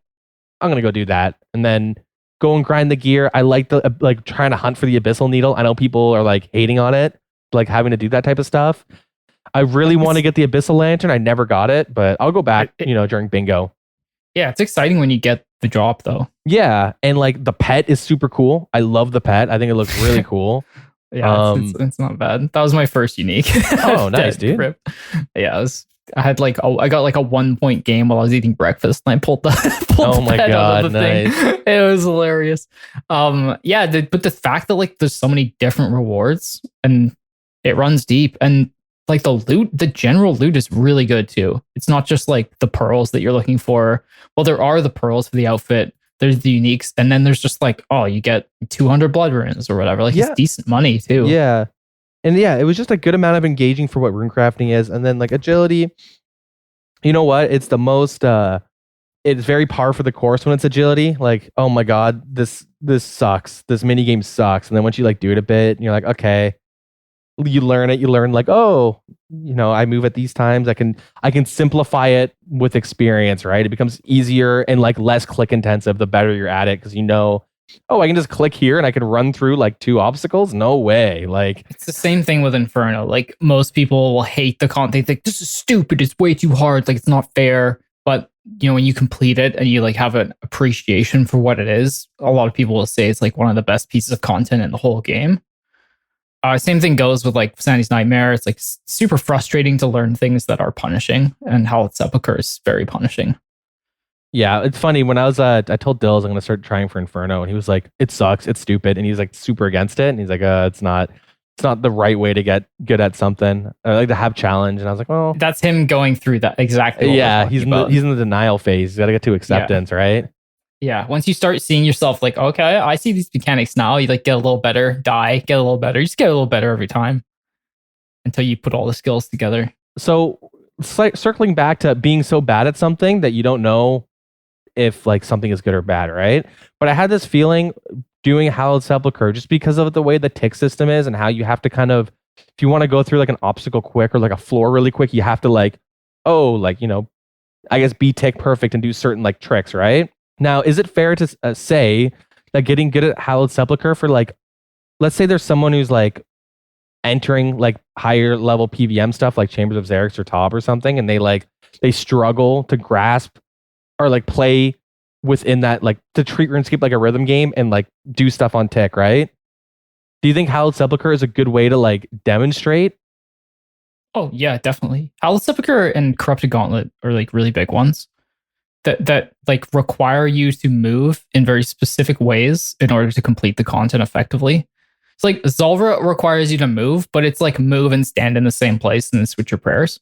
I'm gonna go do that, and then go and grind the gear. I like the like trying to hunt for the abyssal needle. I know people are like hating on it, like having to do that type of stuff. I really want to get the abyssal lantern. I never got it, but I'll go back, during bingo. Yeah, it's exciting when you get the drop though. Yeah, and like the pet is super cool. I love the pet. I think it looks really cool. Yeah, it's not bad. That was my first unique. Oh, nice, dude. Rip. Yeah, I got like a 1 point game while I was eating breakfast, and I pulled the oh my pet god, out of the nice. thing. It was hilarious. Yeah, but the fact that like there's so many different rewards and it runs deep, and like the general loot is really good too. It's not just like the pearls that you're looking for. Well, there are the pearls for the outfit. There's the uniques, and then there's just like, oh, you get 200 blood runes or whatever. Like, it's decent money too. Yeah. And yeah, it was just a good amount of engaging for what rune crafting is. And then like agility, you know what? It's the most, it's very par for the course when it's agility. Like, oh my God, this sucks. This mini game sucks. And then once you like do it a bit, and you're like, okay, you learn it. You learn like, oh, I move at these times. I can simplify it with experience, right? It becomes easier and like less click intensive the better you're at it, because oh, I can just click here and I can run through like 2 obstacles. No way. Like, it's the same thing with Inferno. Like, most people will hate the content. They think this is stupid. It's way too hard. Like, it's not fair. But when you complete it and you like have an appreciation for what it is, a lot of people will say it's like one of the best pieces of content in the whole game. Same thing goes with like Sandy's Nightmare. It's like super frustrating to learn things that are punishing, and Hallowed Sepulchre is very punishing. Yeah, it's funny. When I told Dilz I'm going to start trying for Inferno, and he was like, it sucks, it's stupid. And he's like super against it. And he's like, it's not the right way to get good at something. I like to have challenge. And I was like, well, that's him going through that exactly. Yeah, he's in the denial phase. He's got to get to acceptance, right? Yeah, once you start seeing yourself like, okay, I see these mechanics now, you like get a little better, get a little better. You just get a little better every time until you put all the skills together. So circling back to being so bad at something that you don't know if like something is good or bad, right? But I had this feeling doing Hallowed Sepulchre just because of the way the tick system is and how you have to kind of, if you want to go through like an obstacle quick or like a floor really quick, you have to like, I guess be tick perfect and do certain like tricks, right? Now, is it fair to say that getting good at Hallowed Sepulchre for like, let's say there's someone who's like entering like higher level PVM stuff like Chambers of Xerix or Top or something, and they struggle to grasp or like play within that, like to treat RuneScape like a rhythm game and like do stuff on tick, right? Do you think Hallowed Sepulchre is a good way to like demonstrate? Oh yeah, definitely. Heartless Sepulchre and Corrupted Gauntlet are like really big ones that like require you to move in very specific ways in order to complete the content effectively. It's like Zolra requires you to move, but it's like move and stand in the same place and then switch your prayers.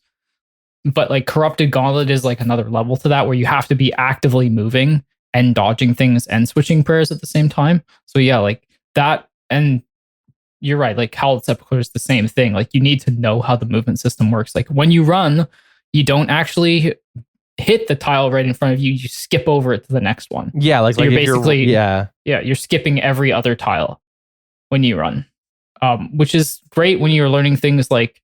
But like Corrupted Gauntlet is like another level to that where you have to be actively moving and dodging things and switching prayers at the same time. So yeah, like that. And you're right, like Hallowed Sepulchre is the same thing. Like you need to know how the movement system works. Like when you run, you don't actually hit the tile right in front of you. You skip over it to the next one. Yeah, like, so like you're if basically you're you're skipping every other tile when you run, which is great when you're learning things like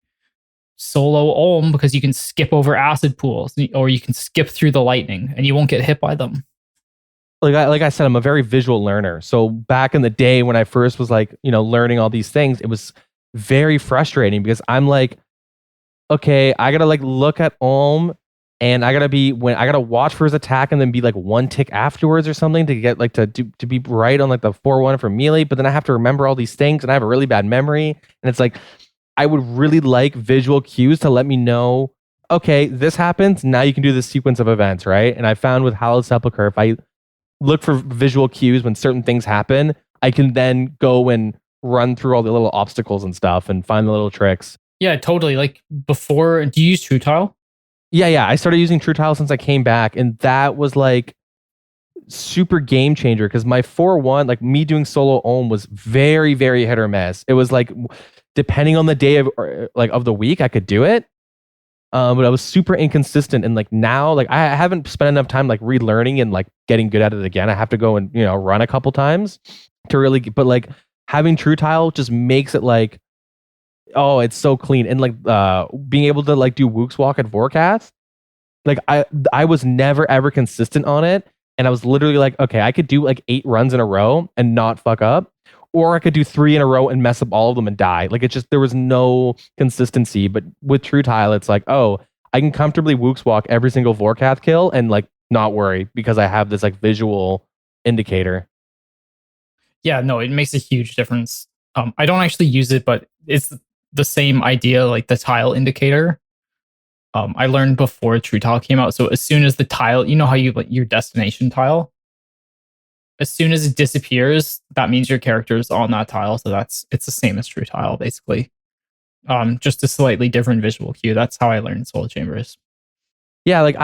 solo Olm because you can skip over acid pools or you can skip through the lightning and you won't get hit by them. Like I said, I'm a very visual learner. So back in the day when I first was like, learning all these things, it was very frustrating because I'm like, okay, I gotta like look at Olm and I gotta watch for his attack and then be like one tick afterwards or something to get like to be right on like the 4-1 for melee. But then I have to remember all these things and I have a really bad memory. And it's like, I would really like visual cues to let me know, okay, this happens. Now you can do this sequence of events, right? And I found with Hallowed Sepulchre, if I look for visual cues when certain things happen, I can then go and run through all the little obstacles and stuff and find the little tricks. Yeah, totally. Like before, do you use True Tile? Yeah. I started using True Tile since I came back, and that was like super game changer because my 4-1, like me doing solo Olm was very, very hit or miss. It was like depending on the day of the week, I could do it. But I was super inconsistent, and like now, like I haven't spent enough time like relearning and like getting good at it again. I have to go and run a couple times to really. But like having True Tile just makes it like, oh, it's so clean, and like being able to like do Wook's Walk at Vorkath. Like I was never ever consistent on it, and I was literally like, okay, I could do like 8 runs in a row and not fuck up. Or I could do 3 in a row and mess up all of them and die. Like it's just, there was no consistency. But with True Tile, it's like, oh, I can comfortably Wook's Walk every single Vorkath kill and like not worry because I have this like visual indicator. Yeah, no, it makes a huge difference. I don't actually use it, but it's the same idea, like the tile indicator. I learned before True Tile came out. So as soon as the tile, you know how you like your destination tile? As soon as it disappears, that means your character is on that tile. So it's the same as True Tile, basically. Just a slightly different visual cue. That's how I learned Soul Chambers. Yeah, like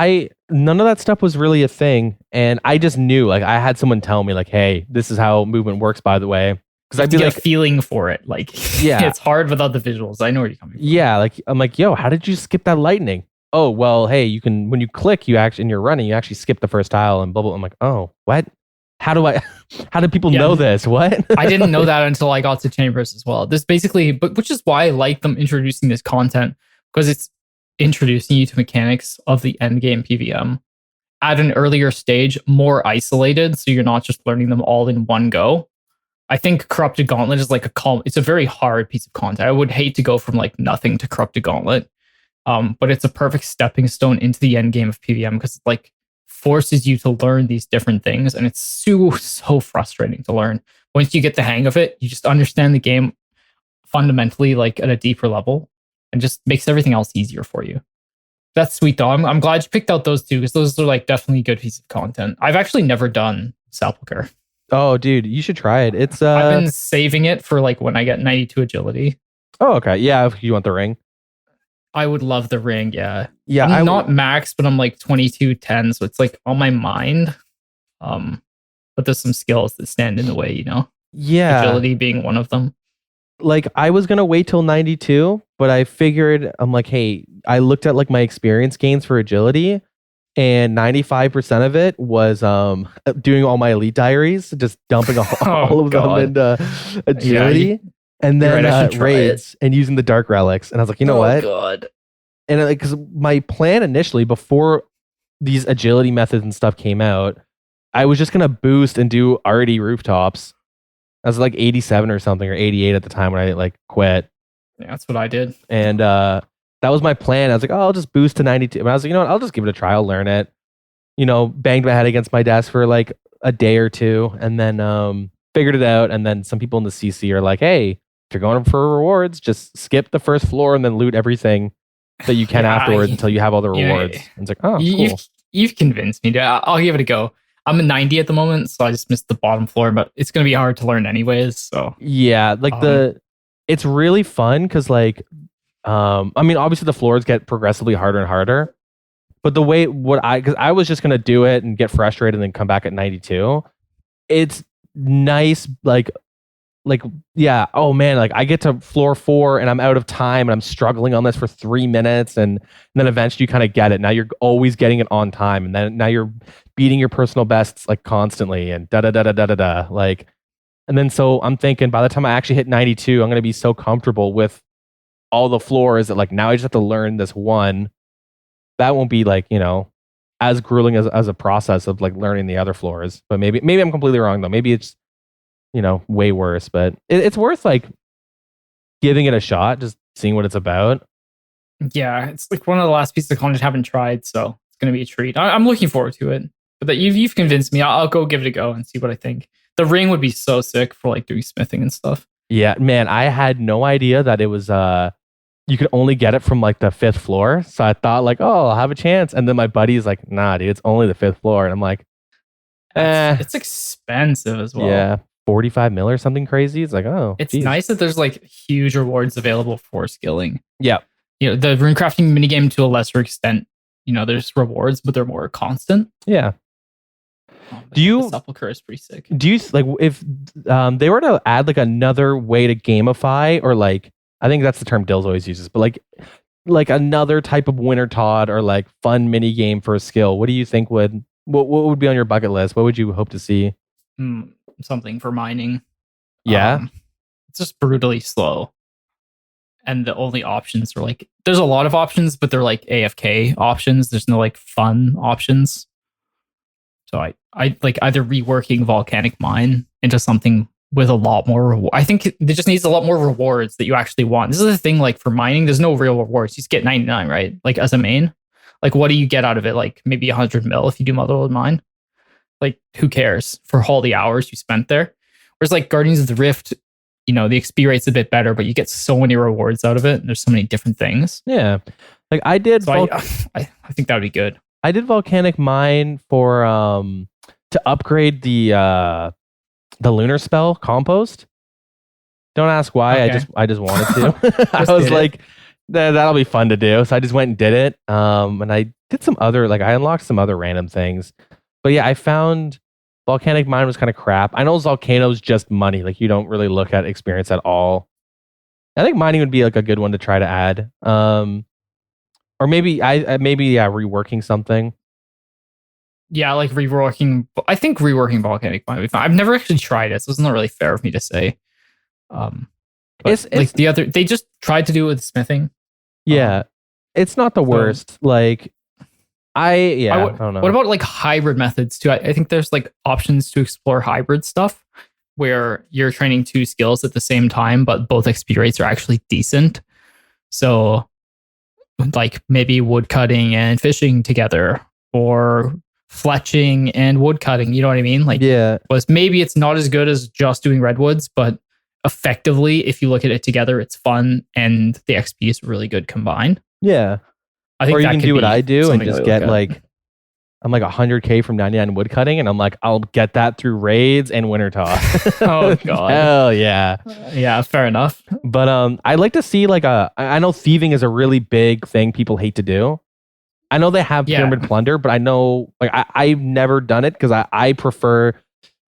none of that stuff was really a thing, and I just knew, like I had someone tell me, like, hey, this is how movement works, by the way. Because I'd be like a feeling for it. Like, yeah, it's hard without the visuals. I know where you're coming from. Yeah, like I'm like, yo, how did you skip that lightning? Oh, well, hey, you can, when you click, you actually, and you're running, you actually skip the first tile and blah blah. I'm like, oh, what? How do people know this? What? I didn't know that until I got to Chambers as well. This basically, but which is why I like them introducing this content, because it's introducing you to mechanics of the end game PVM at an earlier stage, more isolated, so you're not just learning them all in one go. I think Corrupted Gauntlet is like it's a very hard piece of content. I would hate to go from like nothing to Corrupted Gauntlet, but it's a perfect stepping stone into the end game of PVM because it like forces you to learn these different things, and it's so frustrating to learn. Once you get the hang of it, you just understand the game fundamentally, like at a deeper level, and just makes everything else easier for you. That's sweet though. I'm glad you picked out those two because those are like definitely good piece of content. I've actually never done Sepulchre. Oh, dude, you should try it. It's I've been saving it for like when I get 92 agility. Oh, okay. Yeah, if you want the ring. I would love the ring, yeah. Yeah, I'm not max, but I'm like 2210, so it's like on my mind. But there's some skills that stand in the way, Yeah. Agility being one of them. Like I was gonna wait till 92, but I figured I'm like, hey, I looked at like my experience gains for agility, and 95% of it was doing all my elite diaries, just dumping all of them into agility, and then raids and using the dark relics. And I was like, you know what? God. And because my plan initially, before these agility methods and stuff came out, I was just gonna boost and do already rooftops. I was like 87 or something, or 88 at the time when I like quit. Yeah, that's what I did. And that was my plan. I was like, oh, I'll just boost to 92. And I was like, you know what? I'll just give it a try. I'll learn it. You know, banged my head against my desk for like a day or two, and then figured it out. And then some people in the CC are like, hey, if you're going for rewards, just skip the first floor and then loot everything that you can afterwards until you have all the rewards. And it's like, oh, cool. You've convinced me. I'll give it a go. I'm a 90 at the moment, so I just missed the bottom floor, but it's going to be hard to learn anyways. So yeah, like it's really fun because like, I mean, obviously the floors get progressively harder and harder, but the way because I was just going to do it and get frustrated and then come back at 92. It's nice. Like, yeah. Oh man. Like I get to floor 4 and I'm out of time and I'm struggling on this for 3 minutes. And then eventually you kind of get it. Now you're always getting it on time. And then now you're beating your personal bests like constantly and like, and then so I'm thinking by the time I actually hit 92, I'm going to be so comfortable with all the floors that like now I just have to learn this one. That won't be like, you know, as grueling as a process of like learning the other floors. But maybe I'm completely wrong though. Maybe it's, you know, way worse, but it's worth like giving it a shot, just seeing what it's about. Yeah, it's like one of the last pieces of content I haven't tried, so it's going to be a treat. I'm looking forward to it. But that you've convinced me. I'll go give it a go and see what I think. The ring would be so sick for like doing smithing and stuff. Yeah, man, I had no idea that it was you could only get it from like the 5th floor. So I thought like, oh, I'll have a chance. And then my buddy's like, nah, dude, it's only the 5th floor. And I'm like, it's expensive as well. Yeah. 45 mil or something crazy. It's like, oh, it's nice that there's like huge rewards available for skilling. Yeah. You know, the runecrafting minigame to a lesser extent, you know, there's rewards, but they're more constant. Yeah. The sepulcher is pretty sick. Do you like if they were to add like another way to gamify, or like, I think that's the term Dilz always uses, but like another type of winter Todd or like fun mini game for a skill, what do you think what would be on your bucket list? What would you hope to see? Something for mining. Yeah. It's just brutally slow. And the only options are like, there's a lot of options, but they're like AFK options. There's no like fun options. So I like either reworking Volcanic Mine into something with a lot more I think it just needs a lot more rewards that you actually want. This is the thing, like for mining, there's no real rewards. You just get 99, right? Like as a main. Like what do you get out of it? Like maybe 100 mil if you do Motherlode Mine. Like, who cares for all the hours you spent there? Whereas like Guardians of the Rift, you know, the XP rate's a bit better, but you get so many rewards out of it. And there's so many different things. Yeah. Like I did. So I think that would be good. I did Volcanic Mine for to upgrade the lunar spell compost. Don't ask why. Okay. I just wanted to. I was like, that'll be fun to do. So I just went and did it. And I did some other, like I unlocked some other random things. But yeah, I found Volcanic Mine was kind of crap. I know Volcano's just money. Like you don't really look at experience at all. I think mining would be like a good one to try to add. Or maybe reworking something. Yeah, like reworking. I think reworking Volcanic Mine would be fun. I've never actually tried it, so it's not really fair of me to say. It's like the other, they just tried to do it with smithing. Yeah, it's not the worst. Like. I don't know. What about like hybrid methods too? I think there's like options to explore hybrid stuff where you're training 2 skills at the same time, but both XP rates are actually decent. So like maybe wood cutting and fishing together, or fletching and wood cutting. You know what I mean? Like, yeah, maybe it's not as good as just doing redwoods, but effectively, if you look at it together, it's fun and the XP is really good combined. Yeah. I think or you can do what I do and just get like, I'm like 100K from 99 wood cutting, and I'm like, I'll get that through raids and winter toss. Oh god. Hell yeah. Yeah, fair enough. But I'd like to see like I know thieving is a really big thing people hate to do. I know they have pyramid plunder, but I know like I've never done it because I prefer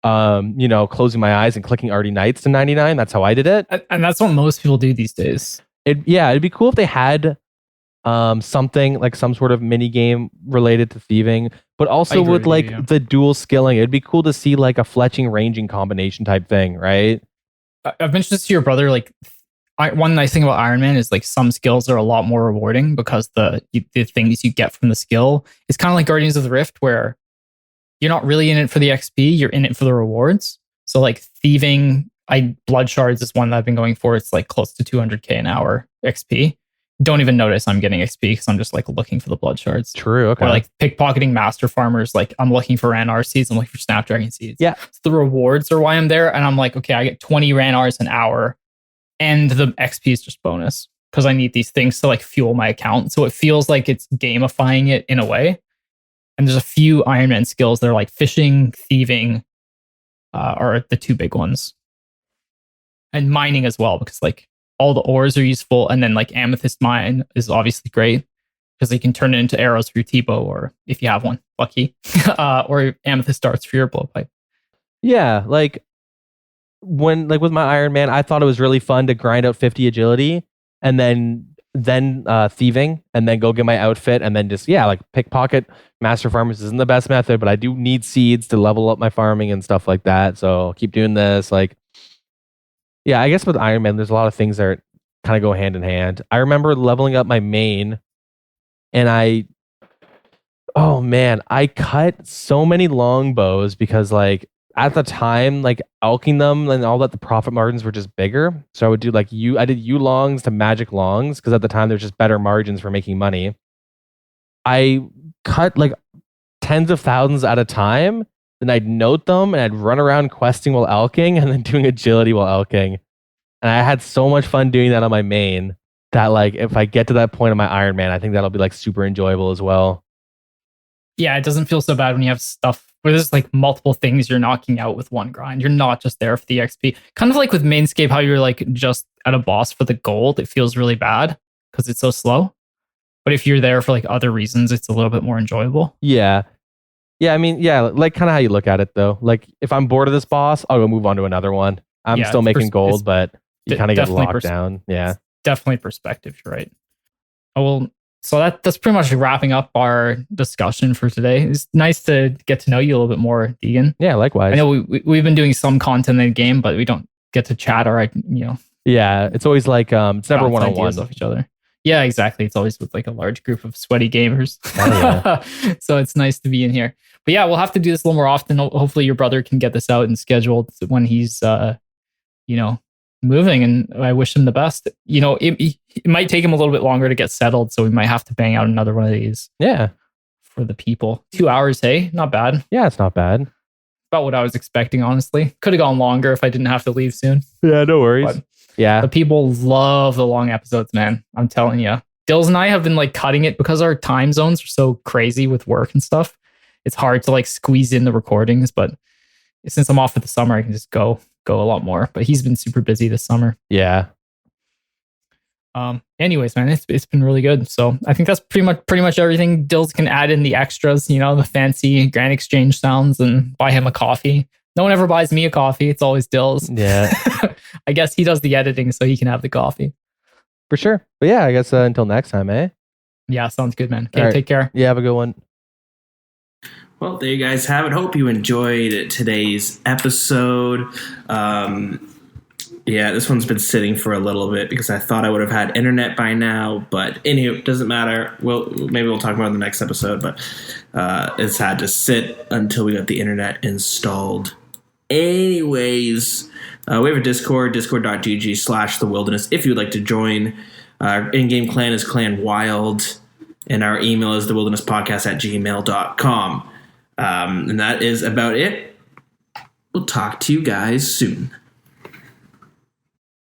closing my eyes and clicking Arty Knights to 99. That's how I did it. And that's what most people do these days. It'd be cool if they had something like some sort of mini game related to thieving, but also agree with with you, like yeah. the dual skilling. It'd be cool to see like a fletching ranging combination type thing, right? I've mentioned this to your brother. Like, one nice thing about Iron Man is like some skills are a lot more rewarding because the things you get from the skill is kind of like Guardians of the Rift, where you're not really in it for the XP, you're in it for the rewards. So like thieving, blood shards is one that I've been going for. It's like close to 200k an hour XP. Don't even notice I'm getting XP because I'm just like looking for the blood shards. True. Okay. Or like pickpocketing master farmers, like I'm looking for RANR seeds, I'm looking for Snapdragon seeds. Yeah. So the rewards are why I'm there. And I'm like, okay, I get 20 RANRs an hour and the XP is just bonus because I need these things to like fuel my account. So it feels like it's gamifying it in a way. And there's a few Iron Man skills that are like fishing, thieving, are the two big ones. And mining as well, because like all the ores are useful. And then like amethyst mine is obviously great because you can turn it into arrows for your T-bow, or if you have one, lucky, or amethyst darts for your blowpipe. Yeah, like when like with my Iron Man, I thought it was really fun to grind out 50 agility and then thieving and then go get my outfit and then just like pickpocket master farmers isn't the best method, but I do need seeds to level up my farming and stuff like that. So I'll keep doing this. Like, yeah, I guess with Iron Man, there's a lot of things that kind of go hand in hand. I remember leveling up my main and I cut so many longbows because like at the time, like alking them and all that, the profit margins were just bigger. So I would do like I did U longs to magic longs because at the time there's just better margins for making money. I cut like tens of thousands at a time. Then I'd note them and I'd run around questing while alking and then doing agility while alking. And I had so much fun doing that on my main that like if I get to that point of my Iron Man, I think that'll be like super enjoyable as well. Yeah, it doesn't feel so bad when you have stuff where there's like multiple things you're knocking out with one grind. You're not just there for the XP. Kind of like with Mainscape, how you're like just at a boss for the gold. It feels really bad because it's so slow. But if you're there for like other reasons, it's a little bit more enjoyable. Yeah. Yeah, I mean, yeah, like kind of how you look at it though. Like if I'm bored of this boss, I'll go move on to another one. I'm still making gold, but you kind of get locked down. Yeah. Definitely perspective. You're right. Oh, well, so that's pretty much wrapping up our discussion for today. It's nice to get to know you a little bit more, Deagin. Yeah, likewise. I know we've been doing some content in the game, but we don't get to chat or Yeah, it's always like it's never one on one of each other. Yeah, exactly. It's always with like a large group of sweaty gamers. Yeah. So it's nice to be in here. But yeah, we'll have to do this a little more often. Hopefully your brother can get this out and scheduled when he's moving, and I wish him the best. It might take him a little bit longer to get settled, so we might have to bang out another one of these. Yeah. For the people. 2 hours, hey? Not bad. Yeah, it's not bad. About what I was expecting, honestly. Could have gone longer if I didn't have to leave soon. Yeah, no worries. But yeah. the people love the long episodes, man. I'm telling you. Dilz and I have been like cutting it because our time zones are so crazy with work and stuff. It's hard to like squeeze in the recordings, but since I'm off for the summer, I can just go a lot more. But he's been super busy this summer. Yeah. Anyways, man, it's been really good. So I think that's pretty much everything. Dilz can add in the extras, the fancy Grand Exchange sounds, and buy him a coffee. No one ever buys me a coffee. It's always Dilz. Yeah. I guess he does the editing, so he can have the coffee. For sure. But yeah, I guess until next time, eh? Yeah, sounds good, man. Okay, right. Take care. Yeah, have a good one. Well, there you guys have it. Hope you enjoyed today's episode. Yeah, this one's been sitting for a little bit because I thought I would have had internet by now, but anyway, it doesn't matter. Maybe we'll talk about it in the next episode, but it's had to sit until we got the internet installed. Anyways, we have a Discord, discord.gg/thewilderness. If you'd like to join, our in-game clan is Clan Wild, and our email is thewilderness.podcast@gmail.com. And that is about it. We'll talk to you guys soon.